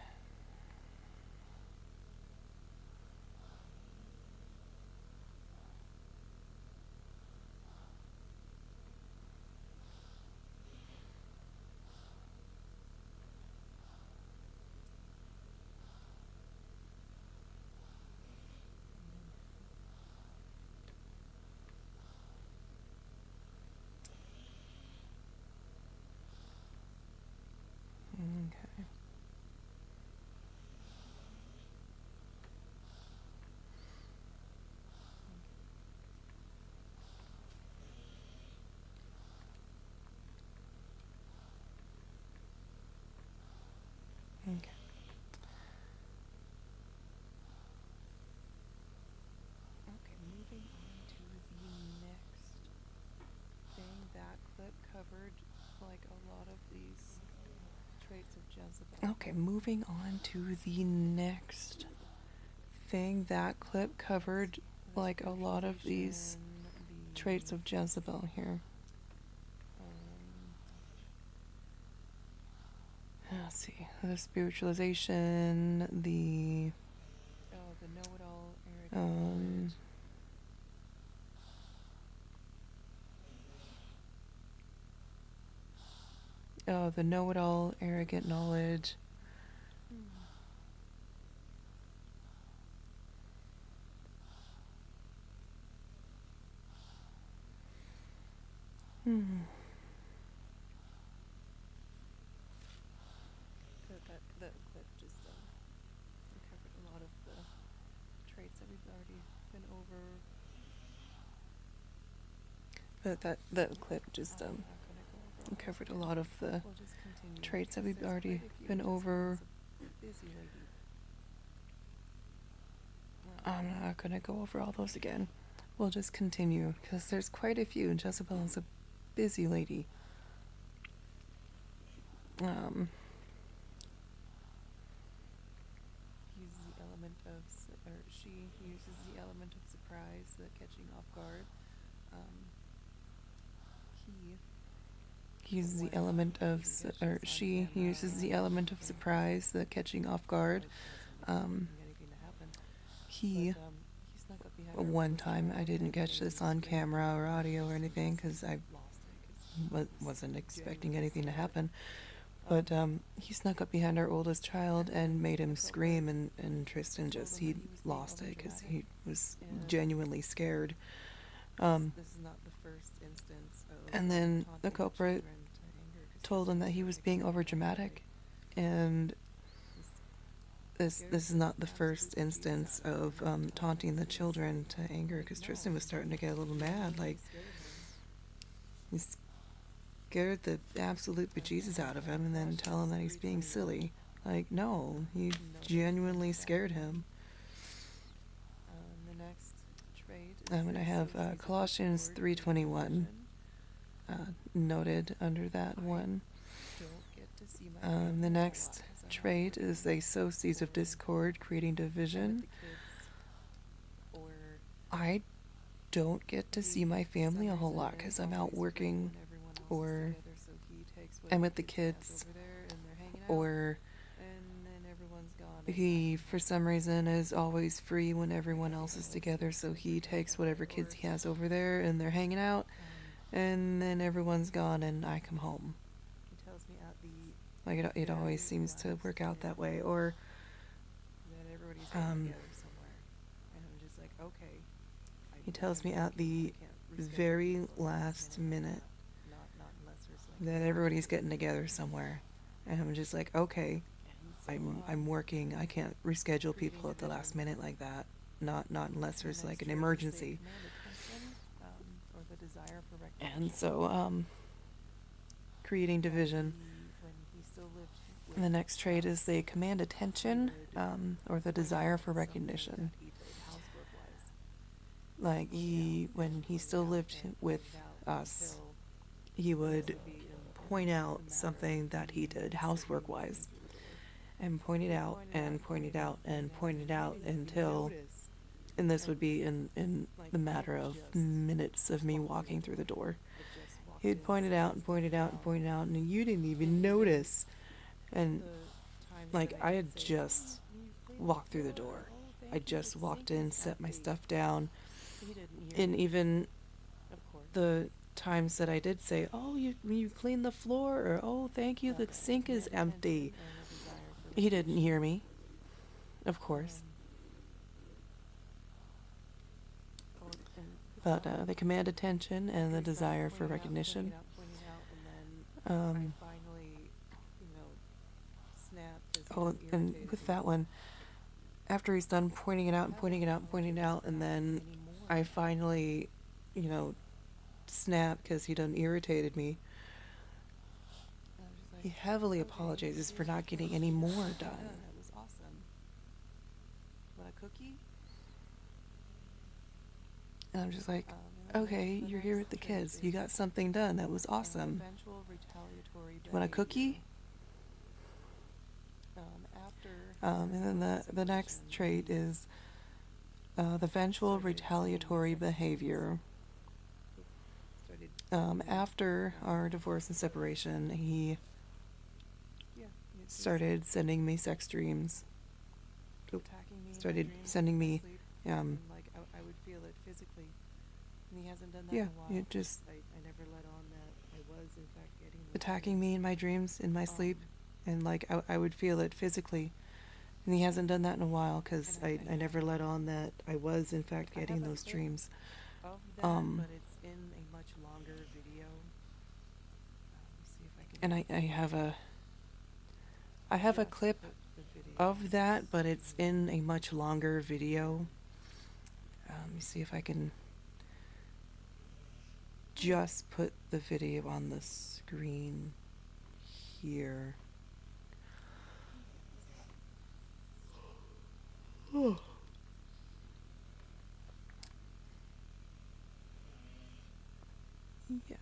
Okay. Okay. Okay, moving on to the next thing. That clip covered like a lot of these traits of Jezebel. Okay, moving on to the next thing. That clip covered like a lot of these traits of Jezebel here. Let's see. The spiritualization, the know-it-all, the know-it-all, arrogant knowledge. That clip just covered a lot of the traits that we've already been over. That clip just covered a lot of the traits that we've already been over. I'm not gonna go over all those again. We'll just continue because there's quite a few. Jezebel is a busy lady. uses the element of surprise, the catching off guard. He uses the element of, or she uses the element of surprise, the catching off guard. He, one time, I didn't catch this on camera or audio or anything because I wasn't expecting anything to happen. But he snuck up behind our oldest child and made him scream, and Tristan just, he lost it because he was genuinely scared. And then the culprit told him that he was being overdramatic, and this is not the first instance of taunting the children to anger, because Tristan was starting to get a little mad. Like, he scared the absolute bejesus out of him, and then tell him that he's being silly. Like, no, he genuinely scared him. I'm going to have Colossians 3:21 noted under that one. The next trait is they sow seeds of discord, creating division. I don't get to see my family a whole lot because I'm out working, or I'm with the kids, or he, for some reason, is always free when everyone else is together, so he takes whatever kids he has over there and they're hanging out, and then everyone's gone and I come home. Like, it always seems to work out that way. Or he tells me at the very last minute that everybody's getting together somewhere, and I'm just like, okay, I'm working. I can't reschedule people at the last minute like that. Not unless there's like an emergency. And so, creating division. And the next trait is they command attention, or the desire for recognition. Like, when he still lived with us, he would point out something that he did housework-wise, and point it out and point it out and point it out until, and this would be in the matter of minutes of me walking through the door. He'd point it out and point it out and point it out, and you didn't even notice. And like, I had just walked through the door. I just walked in, set my stuff down, and even the times that I did say, oh, you cleaned the floor, or oh, thank you, the sink is empty, he didn't hear me, of course. But they command attention and the desire for recognition. Oh, and with that one, after he's done pointing it out and pointing it out and pointing it out, and then I finally, snap because he done irritated me, he heavily apologizes for not getting any more done. That was awesome. Want a cookie? And I'm just like, okay, you're here with the kids. You got something done. That was awesome. You want a cookie? And then the next trait is the vengeful retaliatory behavior. After our divorce and separation, he started sending me sex dreams. Started sending me, I would feel it physically. And he hasn't done that in a while. It just I never let on that I was in fact getting attacking me in my dreams, in my sleep, and like I would feel it physically. And he hasn't done that in a while because I never let on that I was in fact getting those dreams. But it's in a much longer video. See if I can. And I have a clip of that, but it's in a much longer video. Let me see if I can just put the video on the screen here. Oh. Yes.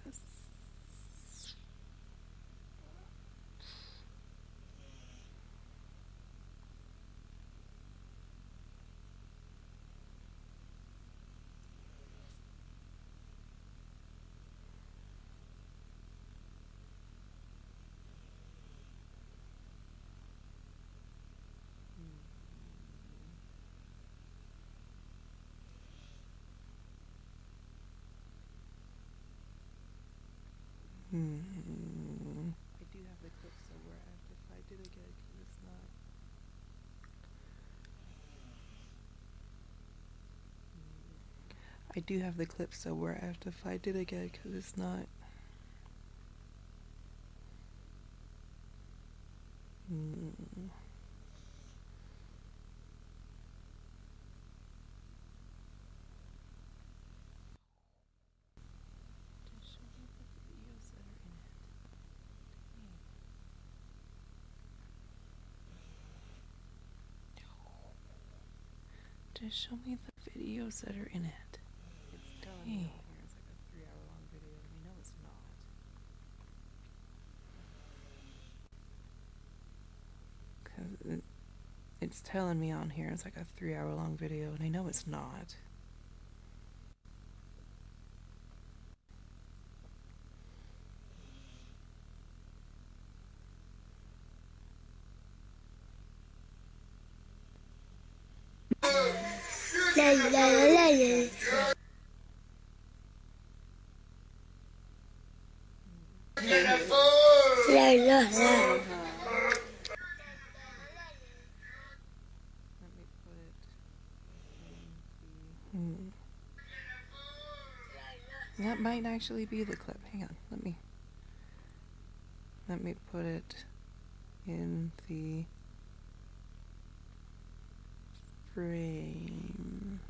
I do have the clip, so where I have to find it again because it's not. Just show me the videos that are in it. It's telling me on here it's like a 3-hour-long video, and I know it's not. Because it's telling me on here it's like a 3-hour-long video, and I know it's not. La la la la la. La la la. Let me put it in That might actually be the clip. Hang on, let me put it in the frame.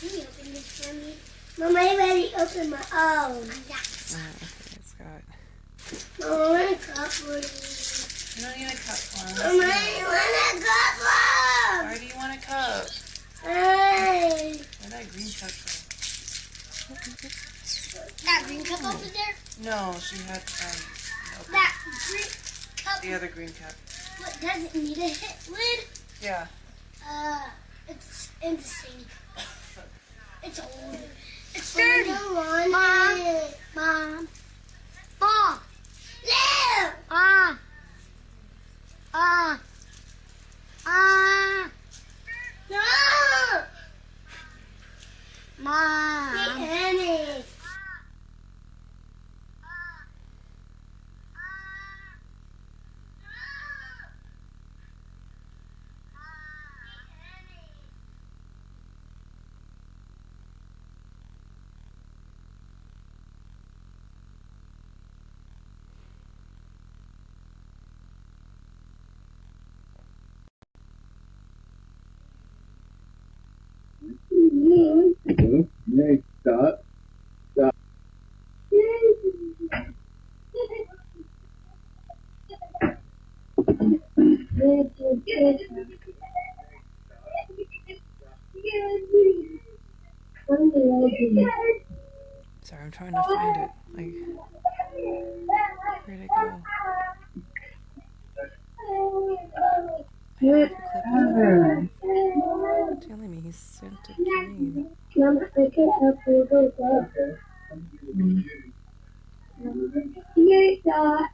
Can you open this for me? Mama, I already opened my own. Okay, it's got. Mama, I want a cup for me. You don't need a cup for him. Mama, I want a cup for Why do you want a cup? Hey. Where'd that green cup go? That green cup over there? No, she had That green cup. the other green cup. What, does it need a hit lid? Yeah. It's in the sink. It's old. It's dirty. Mom. Mom. Mom. Live. No. Mom. Annie. Hey, stop. Stop. Sorry, I'm trying to find it. Like, where'd it go? I have the clip of it. Telling me he sent it to me. Mom, I can help you go there. Here, Dot.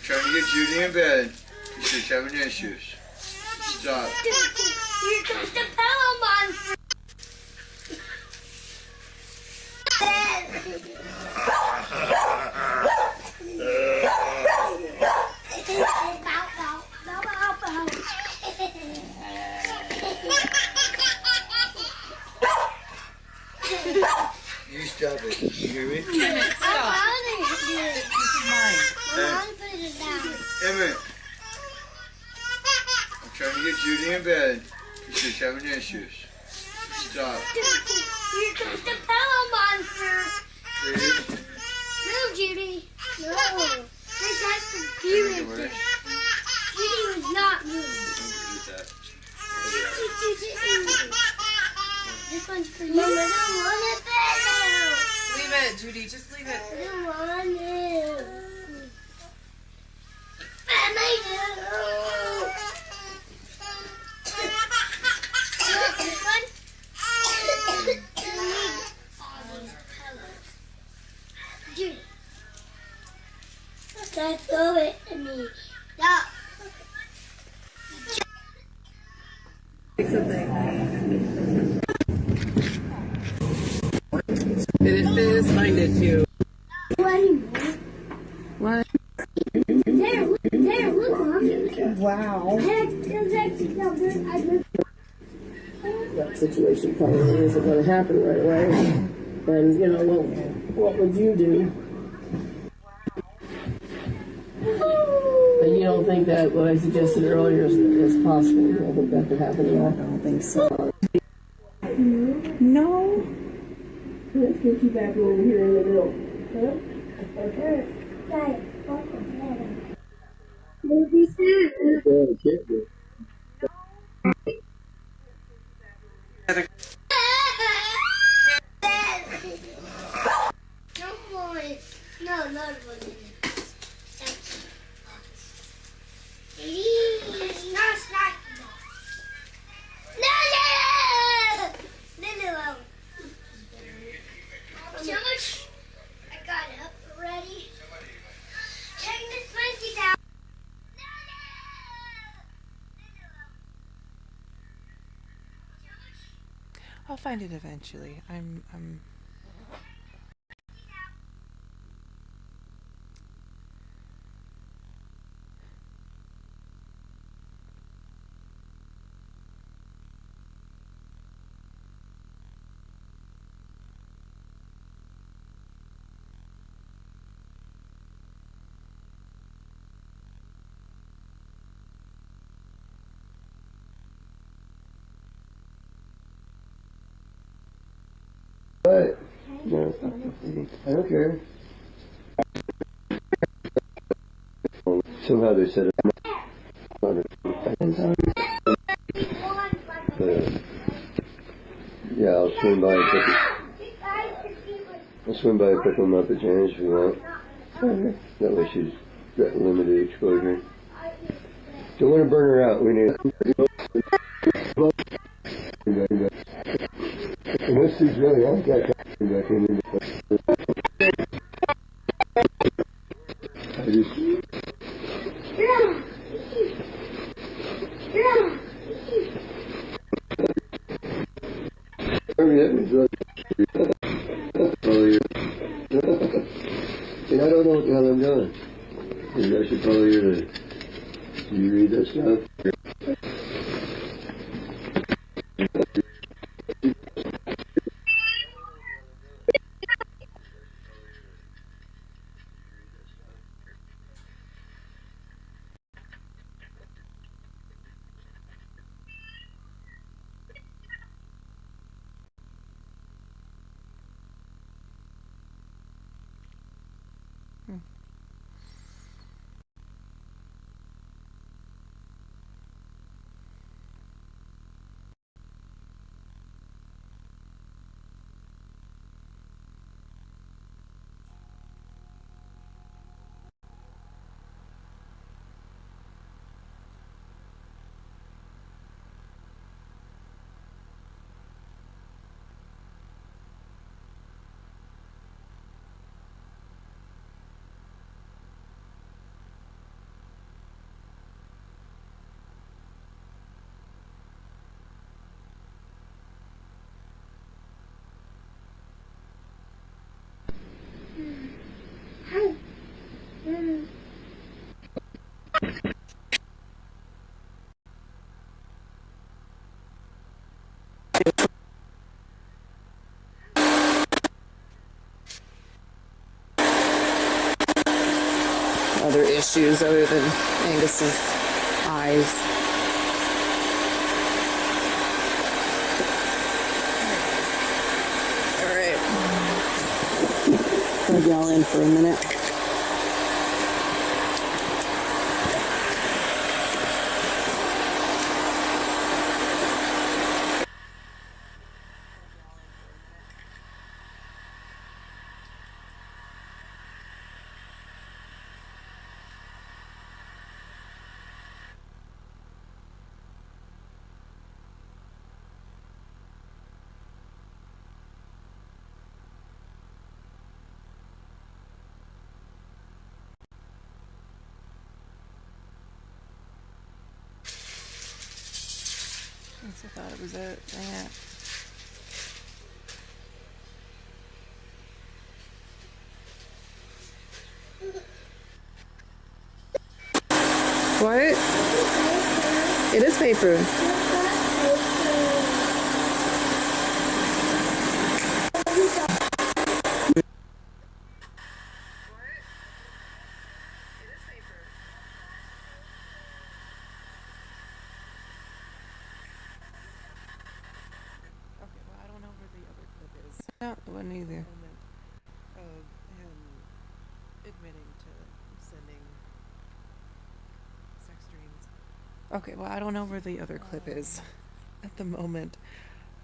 trying to get Judy in bed. She's having issues. Stop. You're just a pillow monster. You stop it. You hear me? Stop. This is mine. Put it down. Emmett. I'm trying to get Judy in bed. She's having issues. Stop. You're just a pillow monster. Please. No, Judy. No. This has to be with it. Judy was not moving. This one's for you. Mom, I don't want it there. Leave it, Judy. Just leave it. I don't want it. Mom, I do. You want this one? Judy. Stop throw it at me. Stop. Finish this, find it too. What? There, look, Mom. Wow. That situation probably isn't going to happen right away. And, you know, well, what would you do? And you don't think that what I suggested earlier is possible? You don't think that could happen at all? I don't think so. No. Let's get you back over here in the middle. Huh? Okay. No, not one. Not snacky. No. So much. I got it up already. Take this monkey down. I'll find it eventually. I'm What? No, I don't care. Somehow they said it. Yeah, I'll swim by and pick them up at Jan's if you want. That way she's got limited exposure. Don't want to burn her out. We need. Unless she's really on that back in. I just. And I don't know what the hell I'm doing. Maybe I should follow you to. Do you read that stuff? issues other than Angus's eyes. All right. Plug y'all in for a minute. I thought it was it. Dang it. What? It is paper. No, it wasn't either. Of him admitting to sending sex dreams. Okay, well, I don't know where the other clip is at the moment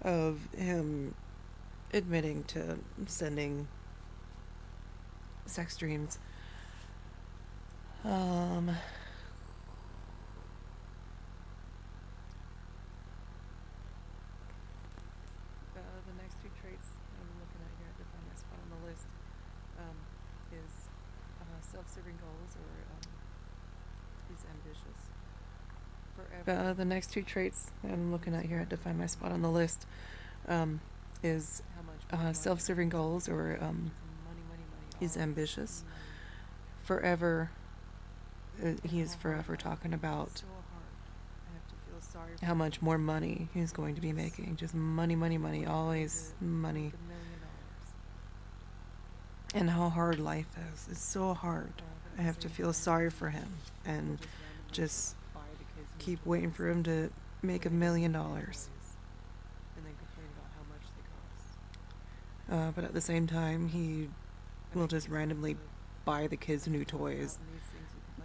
of him admitting to sending sex dreams. The next two traits I'm looking at here to find my spot on the list is self-serving goals, or he's ambitious. Forever. The next two traits I'm looking at here to find my spot on the list is self-serving goals, or he's ambitious. Forever, he is forever talking about how much more money he's going to be making. Just money, money, money, always money. And how hard life is. It's so hard. I have to feel sorry for him and just keep waiting for him to make $1 million. But at the same time, he will just randomly buy the kids new toys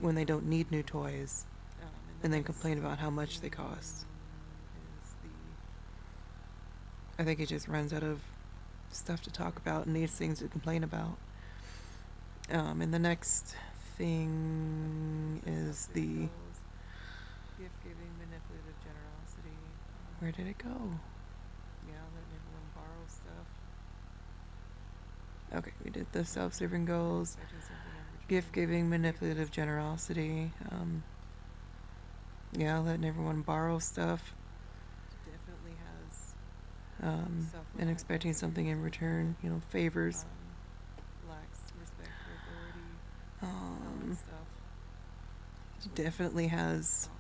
when they don't need new toys, and then complain about how much they cost. I think he just runs out of stuff to talk about and needs things to complain about. And the next thing is the gift-giving, manipulative generosity. Where did it go? Yeah, letting everyone borrow stuff. Okay, we did the self-serving goals, gift-giving, manipulative generosity. Yeah, letting everyone borrow stuff. Definitely has. And expecting something in return, you know, favors. Lacks respect for authority. Definitely has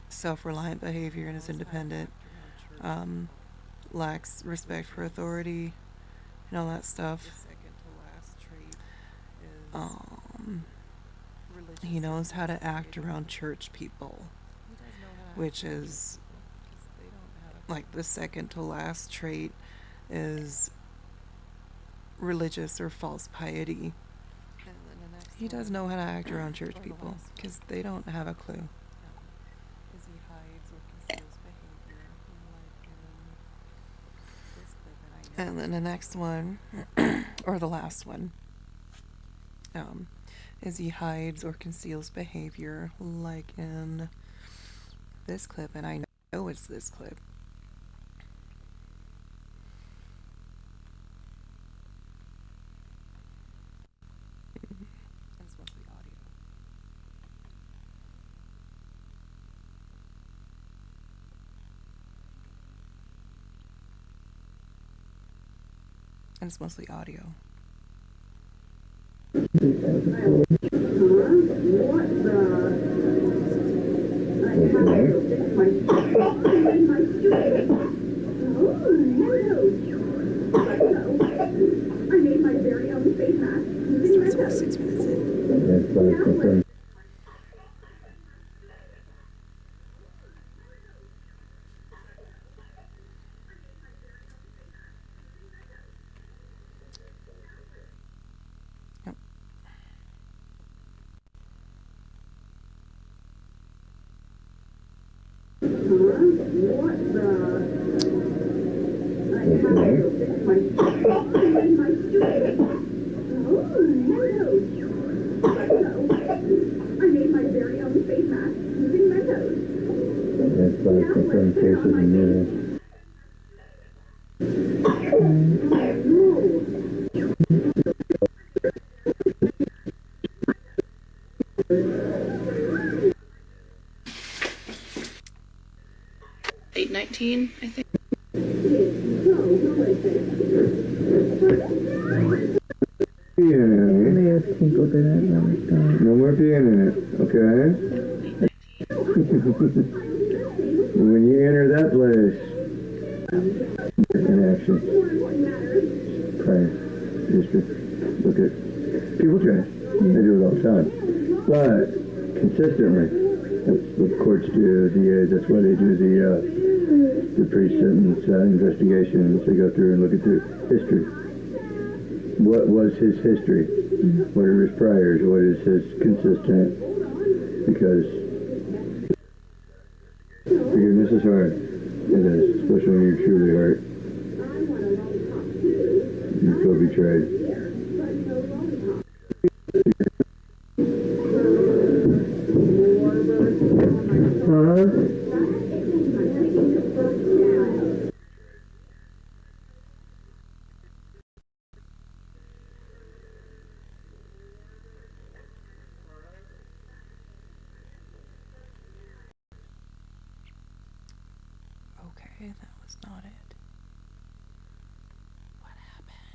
self-reliant behavior and is independent. Lacks respect for authority and all that stuff. He knows how to act around church people, which is like the second to last trait is religious or false piety. He does know how to act around church people because they don't have a clue. And then the next one, or the last one, is he hides or conceals behavior, like in this clip, and I know it's this clip. It's mostly audio. And it's mostly audio. Starts about 6 minutes in. That's like confirmed cases in there. $8.19, I think. No more peeing in it, okay? When you enter that place, in action, pray, just look at people trash. They do it all the time. But consistently, that's what courts do, DAs, that's why they do the pre-sentence investigations. They go through and look at the history. What was his history? What are his priors? What is his consistent? Because forgiveness is hard. It is, especially when you're truly hurt. You feel betrayed. Okay, that was not it. What happened?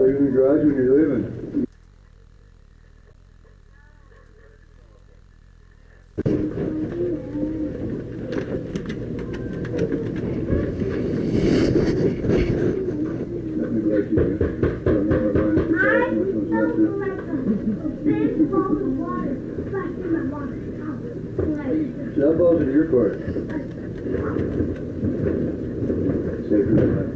Leave in the garage when you're leaving. Let me break you. Don't know where mine is. Which one's left. So that ball's in your court. Safe for that.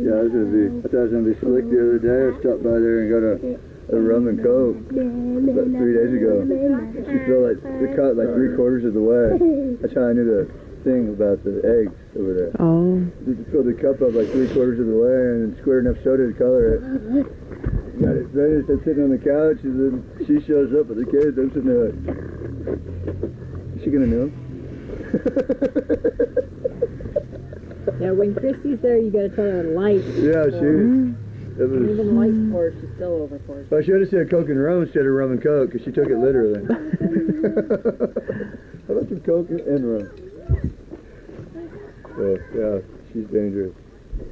Yeah, I thought it was gonna be slick the other day. I stopped by there and got a rum and coke about 3 days ago. She filled the cut like 3/4 of the way. That's how I knew the thing about the eggs over there. Oh. She filled the cup up like 3/4 of the way and squared enough soda to color it. Got it finished. I'm sitting on the couch and then she shows up with the kids. I'm sitting there like, is she gonna know? Yeah, when Christy's there, you gotta tell her light. Yeah, she. It was, Even light for her, she's still over for us. I should have said Coke and rum instead of rum and Coke, because she took it literally. How about some Coke and rum? So, yeah, she's dangerous.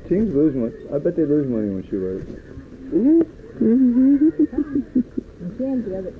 Teens lose money. I bet they lose money when she works. Can't the other.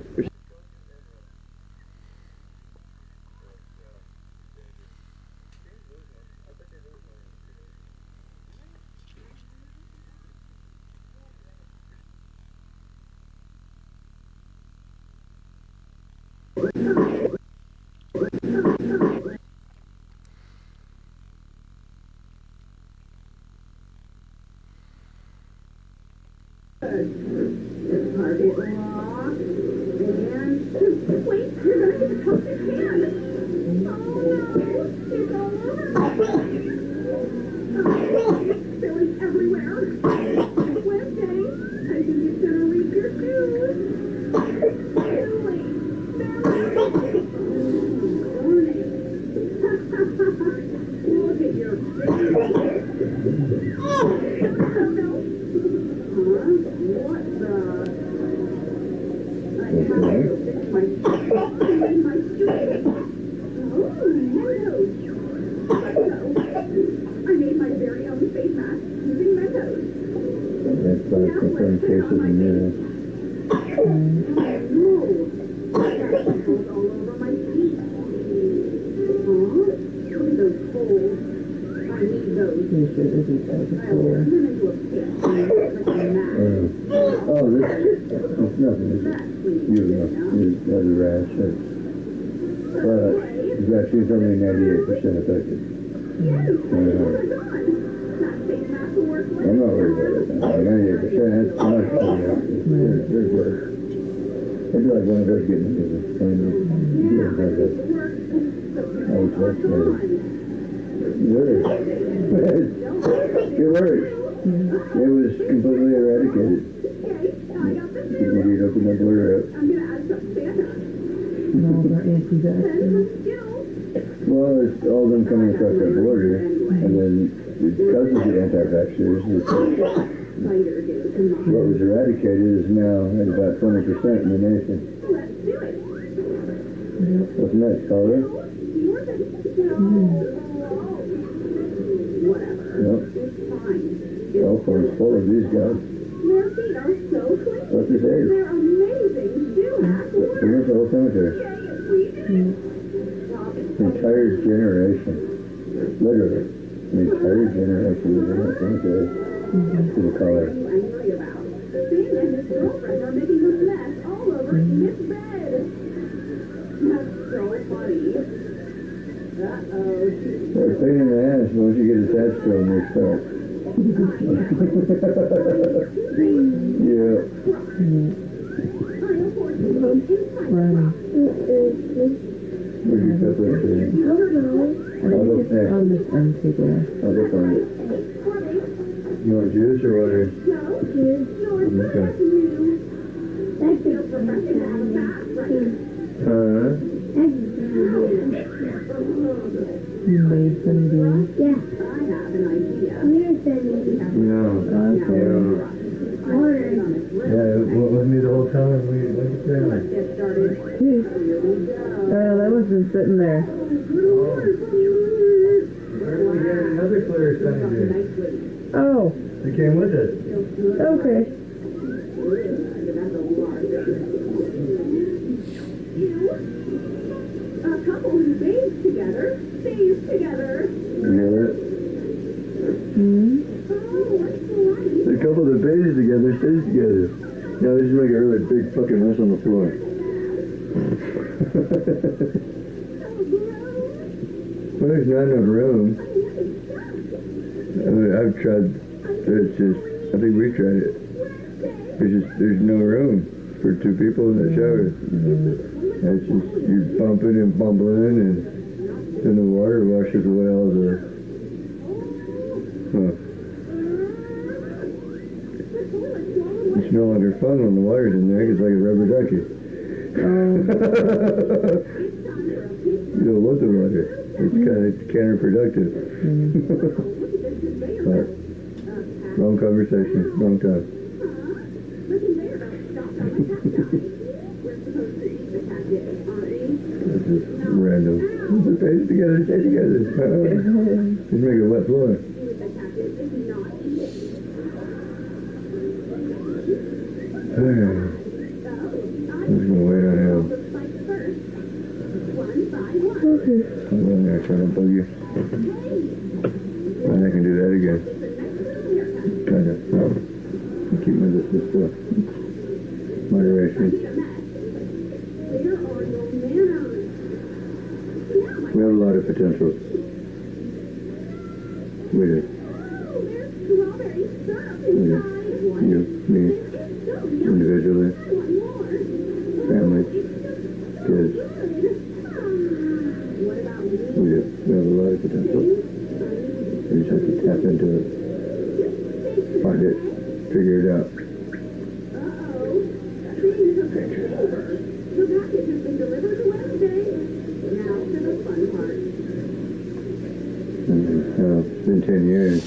It's only 98% effective. I'm not worried about it. 98%, that's much. They're good. It's like one of those getting into the standard. It works. It was completely eradicated. You need to open that blur up. Well, it's all them coming across that border, and then because of the anti-vaxxers, what was eradicated is now at about 20% in the nation. What's next, caller? Yep. Cell phone's full of these guys. What's his age? Here's the whole cemetery. Entire generation, literally, an entire generation is in that cemetery to the color. They're a pain in the ass once you get attached to them, they start. Yeah. Where did you cut that thing? I'll look next. On this end table. I'll look on it. You want juice or water? Okay. You made some juice? Yeah. No. Okay. Yeah, wasn't me the whole time we went to town. Juice. That was been sitting there. We had another clear sunny day. Oh. They came with us. Okay. A couple who bathes together, stays together. You hear that? A couple that bathes together stays together. Now they just make a really big fucking mess on the floor. Well, there's not enough room. I've tried. It's just, I think we tried it. There's no room for two people in the shower. It's just, you're bumping and bumbling, and then the water washes away all the, It's no longer fun when the water's in there, 'cause it's like a rubber ducky. You don't want the water. It's kind of counterproductive. But, wrong conversation, wrong time. This is random. Stay together, stay together. Just make a wet floor. I'm just gonna wait on him. I'm going there trying to bug you. And I can do that again. Kind of. Keep my this moderation. We have a lot of potential. We do. We do. You, me, individually, families, kids. We do. We have a lot of potential. We just have to tap into it. Find it. Figure it out. It's been 10 years.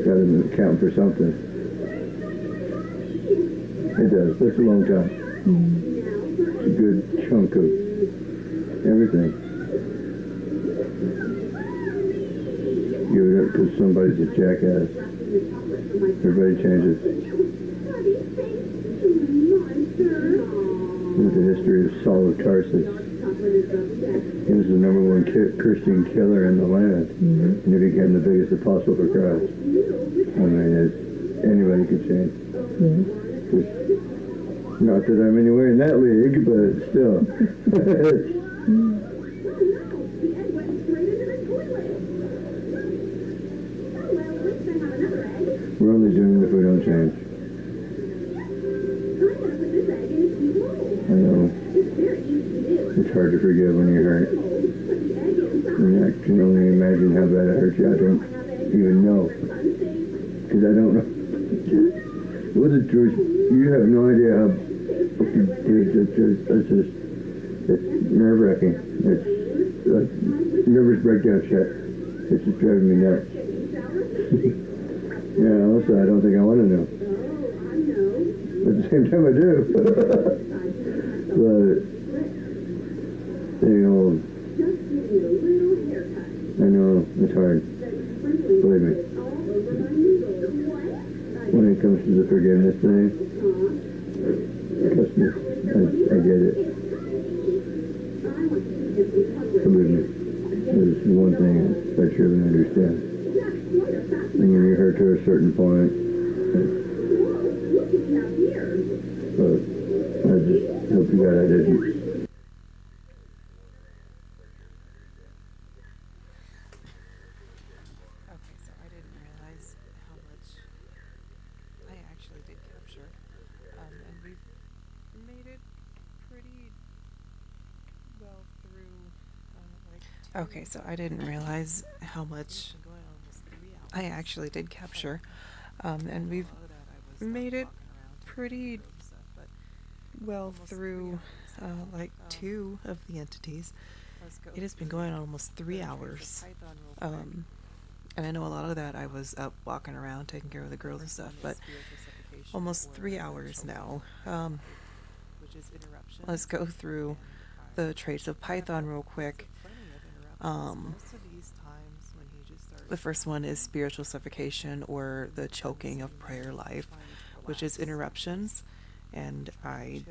Got to count for something. It does. That's a long time. It's a good chunk of everything. Give it up because somebody's a jackass. Everybody changes. Look at the history of Saul of Tarsus. He was the #1 Christian killer in the land, and he became the biggest apostle for Christ. I mean, anybody could change. Just, not that I'm anywhere in that league, but still. We're only doing it if we don't change. I know. It's hard to forgive when you're hurt. And I can only imagine how bad it hurts you. I don't even know. Because I don't know. What's the truth? You have no idea how it's nerve-wracking. It's like nervous breakdown shit. It's just driving me nuts. Yeah, also I don't think I want to know. At the same time I do. But, you know, I know it's hard. Believe me. When it comes to the forgiveness thing, trust me, I get it. Believe me. There's one thing I truly understand. And when you're hurt to a certain point, but I just hope to God I didn't. Okay, so I didn't realize how much I actually did capture, and we've made it pretty well through, okay, so I didn't realize how much I actually did capture, and we've made it pretty well through, like 2 of the entities. It has been going on almost 3 hours, and I know a lot of that I was up walking around taking care of the girls and stuff, but almost 3 hours now. Let's go through the traits of Python real quick. The first one is spiritual suffocation, or the choking of prayer life, which is interruptions, and I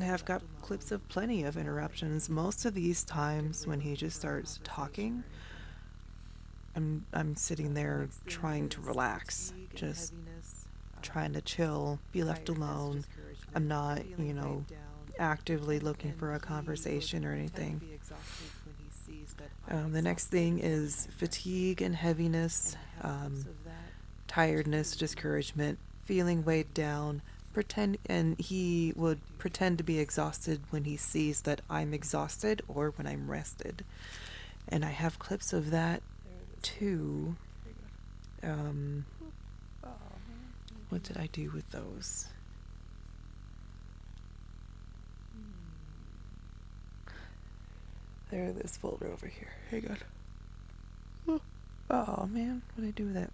have got clips of plenty of interruptions. Most of these times when he just starts talking, I'm sitting there trying to relax, just trying to chill, be left alone. I'm not, actively looking for a conversation or anything. The next thing is fatigue and heaviness, tiredness, discouragement, feeling weighed down, and he would pretend to be exhausted when he sees that I'm exhausted or when I'm rested. And I have clips of that too. What did I do with those? There's this folder over here. Hang on. Oh man, what did I do with that?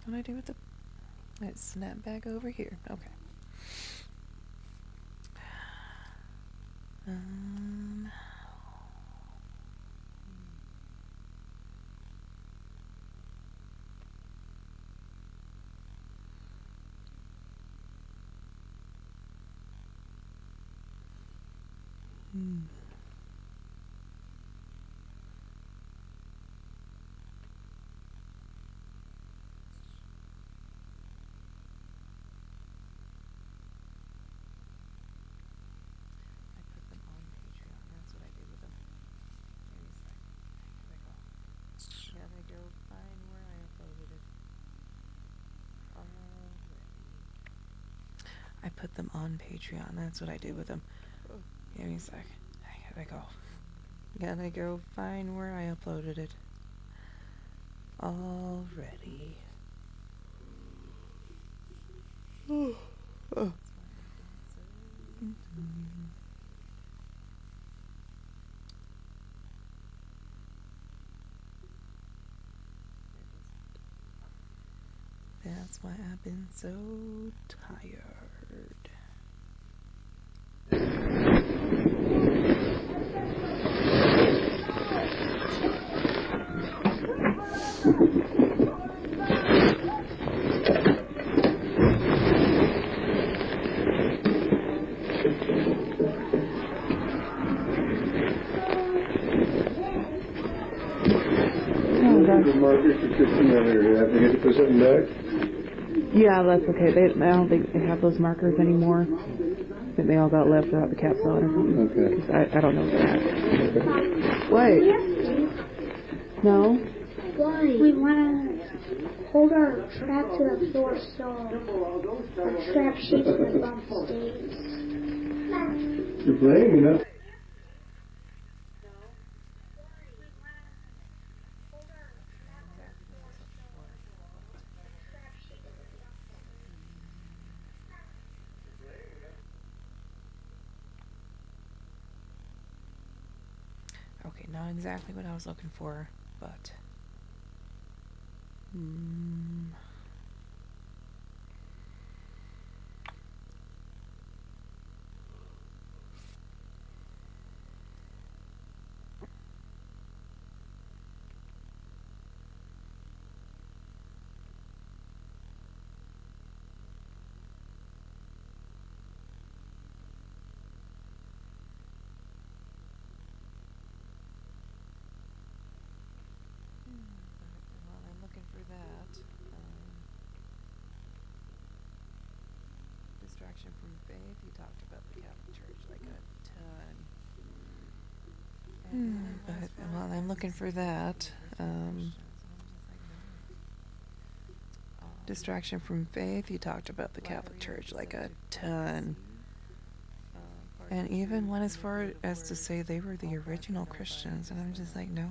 What did I do with the... Let's snap back over here. Okay. I put them on Patreon. That's what I did with them. Give me a sec. I gotta go find where I uploaded it. Already. That's why I've been so tired. The markers for 1500. Do I have to get to put something back? Yeah, that's okay. I don't think they have those markers anymore. I think they all got left without the caps on or something. Okay. 'Cause I don't know that. Okay. Wait. No? Why? We want to hold our trap to the floor so our trap shakes and the bump stays. You're playing enough. Okay, not exactly what I was looking for, but... Well, I'm looking for that. Distraction from faith. You talked about the Catholic Church like a ton. But while I'm looking for that, distraction from faith. You talked about the Catholic Church like a ton. And even went as far as to say they were the original Christians, and I'm just like, no.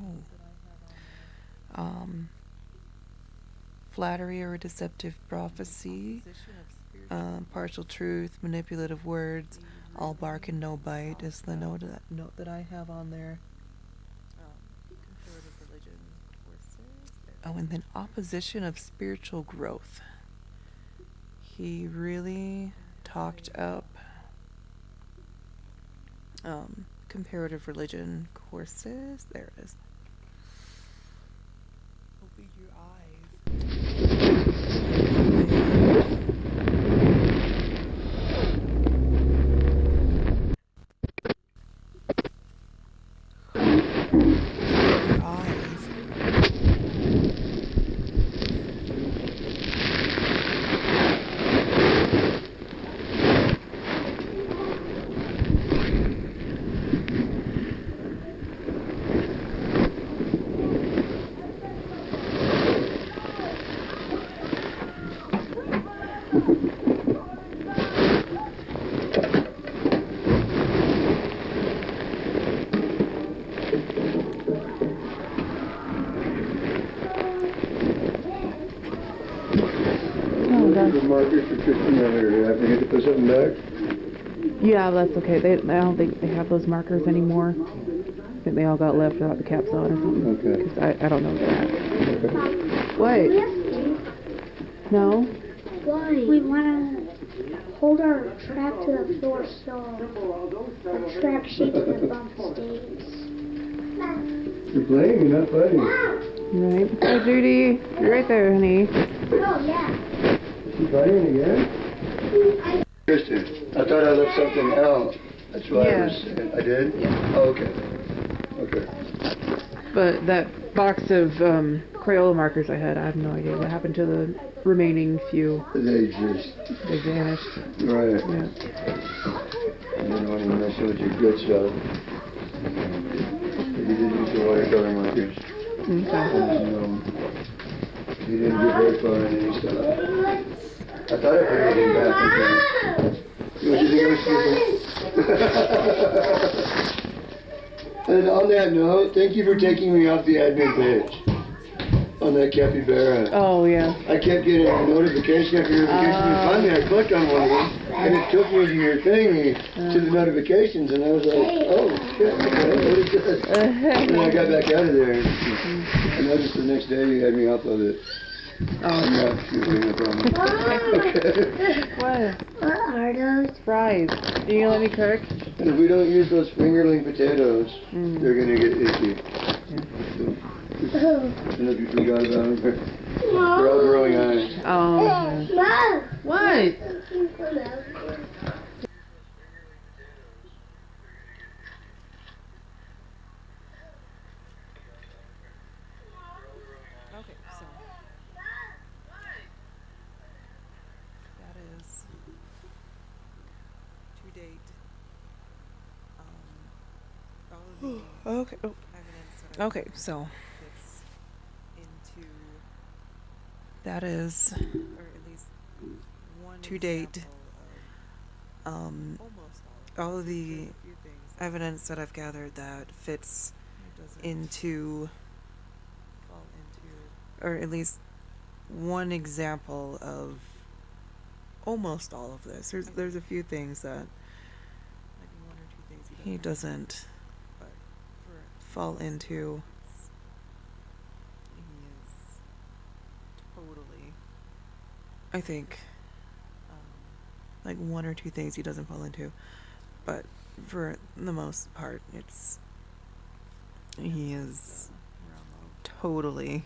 Flattery or deceptive prophecy, partial truth, manipulative words, all bark and no bite is the note that I have on there. Oh, and then opposition of spiritual growth. He really talked up comparative religion courses. There it is. Open your The markers for 1500. Do I have to get to put something back? Yeah, that's okay. I don't think they have those markers anymore. I think they all got left without the caps on or something. Okay. 'Cause I don't know that. Okay. Wait. No? Why? We want to hold our trap to the floor so our trap shakes and the bump stays. You're playing, you're not fighting. Right. Hi, Judy. You're right there, honey. Oh, yeah. You fighting again? Kristen, I thought I left something out. That's why I was saying. I did? Yeah. Oh, okay. Okay. But that box of Crayola markers I have no idea what happened to the remaining few. They vanished. right. Yeah. And then when you mess with your good stuff, you did use the watercolor markers. Okay. And, you didn't get very far in any stuff. I thought I put everything back. Okay. What you think I was stupid? And on that note, thank you for taking me off the admin page on that capybara. Oh, yeah. I kept getting a notification after notification, and finally I clicked on one of them, and it took me to your thingy, to the notifications, and I was like, oh shit, okay, what is this? And then I got back out of there, and I noticed the next day you had me upload it. Oh. Yeah, no problem. What? What are those? Fries. Are you gonna let me cook? And if we don't use those fingerling potatoes, they're gonna get itchy. I don't know if you forgot about them. They're all growing eyes. Oh. Mom! What? Okay, so that is to date. All of the Okay. Oh. evidence that Okay. So fits into that is or at least one to date. example of almost All of There's the a few things that evidence that I've gathered that fits doesn't into, fall into or at least one example of almost all of this. There's a few things that maybe one or two things he doesn't but for fall into. he is totally I think um, like one or two things he doesn't fall into, but for the most part, he is realm of totally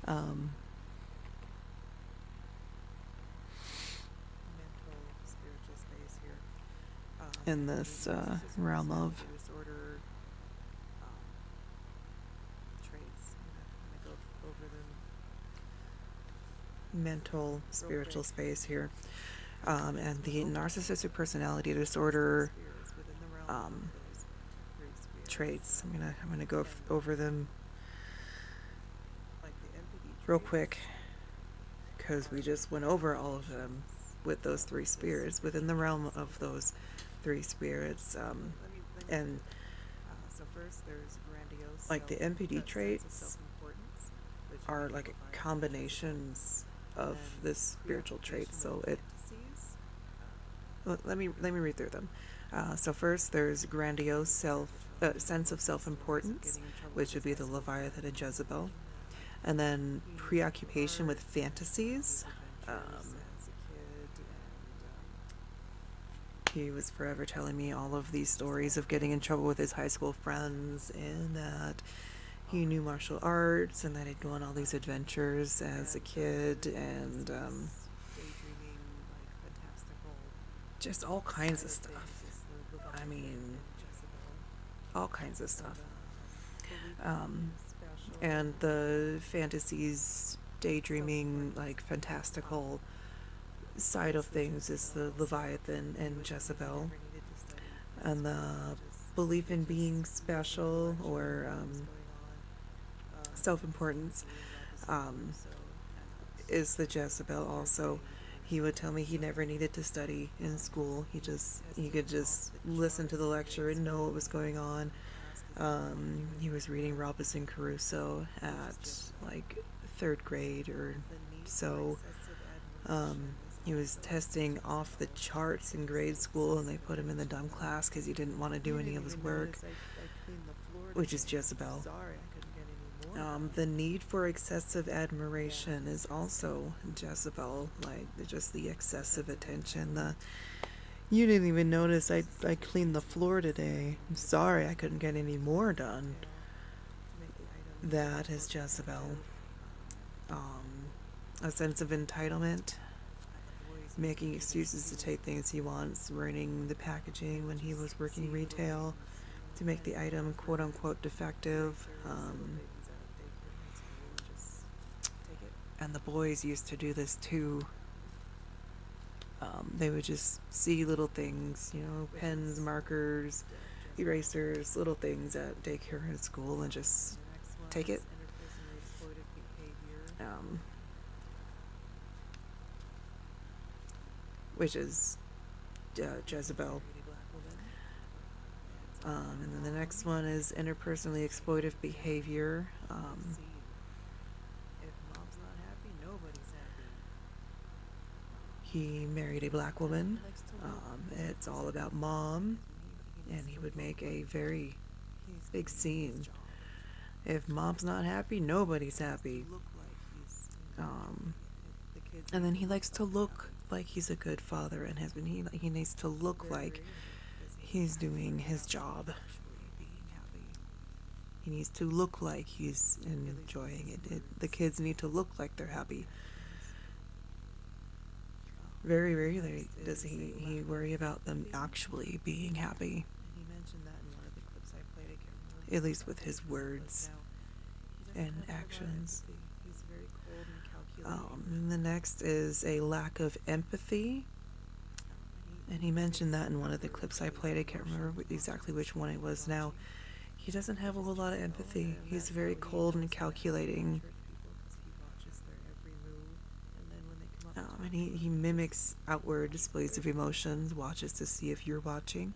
um, mental spiritual space here in this realm of disorder traits. I'm gonna go over them mental spiritual space here, and the narcissistic personality disorder within the realm um, of those three spheres. traits. I'm gonna go over them Like the NPD real traits, quick because we just went over all of them with those three spirits within the realm of those three spirits, let me and so first there's grandiose like the NPD sense of traits self-importance, which are would be like Leviathan, combinations of and this spiritual trait. preoccupation So with it fantasies, let me read through them. So first, there's grandiose sense of self-importance, which would be the Leviathan and Jezebel, and then preoccupation with fantasies. adventures as a kid, and He was forever telling me all of these stories of getting in trouble with his high school friends, and that he knew martial arts, and that he'd go on all these adventures as a kid, and daydreaming, like fantastical just all kinds of side stuff. things is the I Leviathan mean, and Jezebel. all kinds of stuff. Belief in Um, special and the fantasies, daydreaming, like fantastical side of things is the Leviathan and Jezebel, never needed to study and the belief in being special or self-importance is the Jezebel also. He would tell me he never needed to study in school. He could just listen to the lecture and know what was going on. He was reading Robinson Crusoe at like 3rd grade or so. He was testing off the charts in grade school, and they put him in the dumb class because he didn't want to do any of his work, which is Jezebel. Sorry, I couldn't get any more. The need for excessive admiration is also Jezebel, like just the excessive attention. You didn't even notice I cleaned the floor today. I'm sorry I couldn't get any more done. That is Jezebel. A sense of entitlement, making excuses to take things he wants, ruining the packaging when he was working retail to make the item quote unquote defective. And the boys used to do this too. They would just see little things, pens, markers, erasers, little things at daycare and school, and just take it. which is Jezebel. And then the next one is interpersonally exploitive behavior. He married a black woman. It's all about mom, and he would make a very big scene. If mom's not happy, nobody's happy. And then he likes to look like he's a good father and husband. He needs to look like he's doing his job. He needs to look like he's enjoying it. The kids need to look like they're happy. Very rarely does he worry about them actually being happy. At least with his words and actions. And the next is a lack of empathy. And he mentioned that in one of the clips I played. I can't remember exactly which one it was now. He doesn't have a whole lot of empathy. He's very cold and calculating. And he mimics outward displays of emotions, watches to see if you're watching,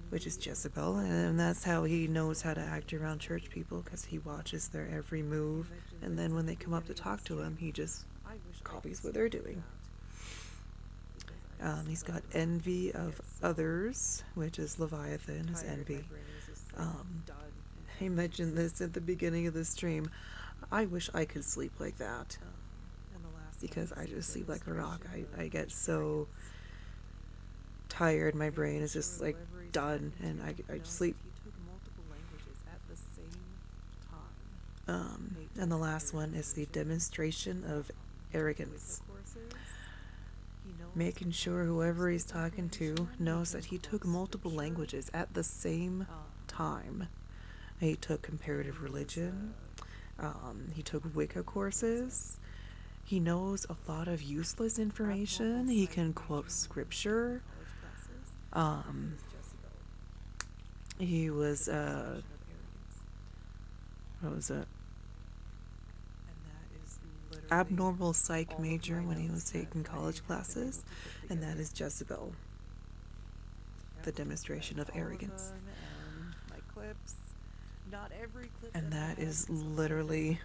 which is Jezebel. And that's how he knows how to act around church people, because he watches their every move. And then when they come up to talk to him, he just copies what they're doing. He's got envy of others, which is Leviathan, his envy. He mentioned this at the beginning of the stream. I wish I could sleep like that, because I just sleep like a rock. I get so tired, my brain is just like done, and I sleep. And the last one is the demonstration of arrogance. Making sure whoever he's talking to knows that he took multiple languages at the same time. He took comparative religion. He took Wicca courses. He knows a lot of useless information. He can quote scripture. He was what was it? Abnormal psych major when he was taking college classes, and that is Jezebel. The demonstration of arrogance. And that is literally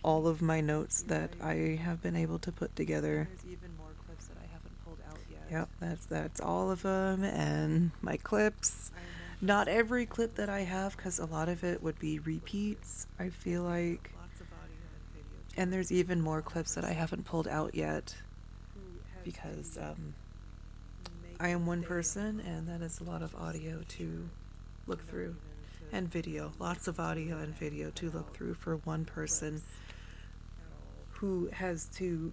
all of my notes that I have been able to put together. Yep, that's all of them, and my clips. Not every clip that I have, because a lot of it would be repeats, I feel like. And there's even more clips that I haven't pulled out yet, because I am one person, and that is a lot of audio to look through, and video. Lots of audio and video to look through for one person who has to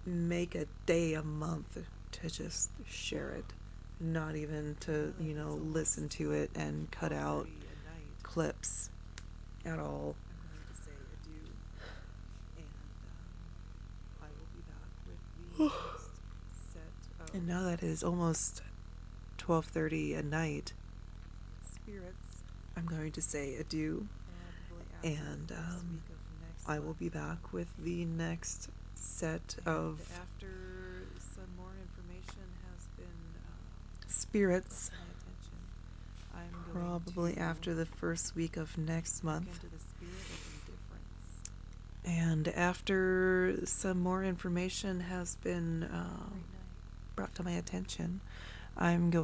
make a day, a month to just share it, not even to, listen to it and cut out clips at all. And now that it is almost 12:30 at night, I'm going to say adieu, and I will be back with the next set of spirits, probably after the first week of next month. And after some more information has been brought to my attention, I'm going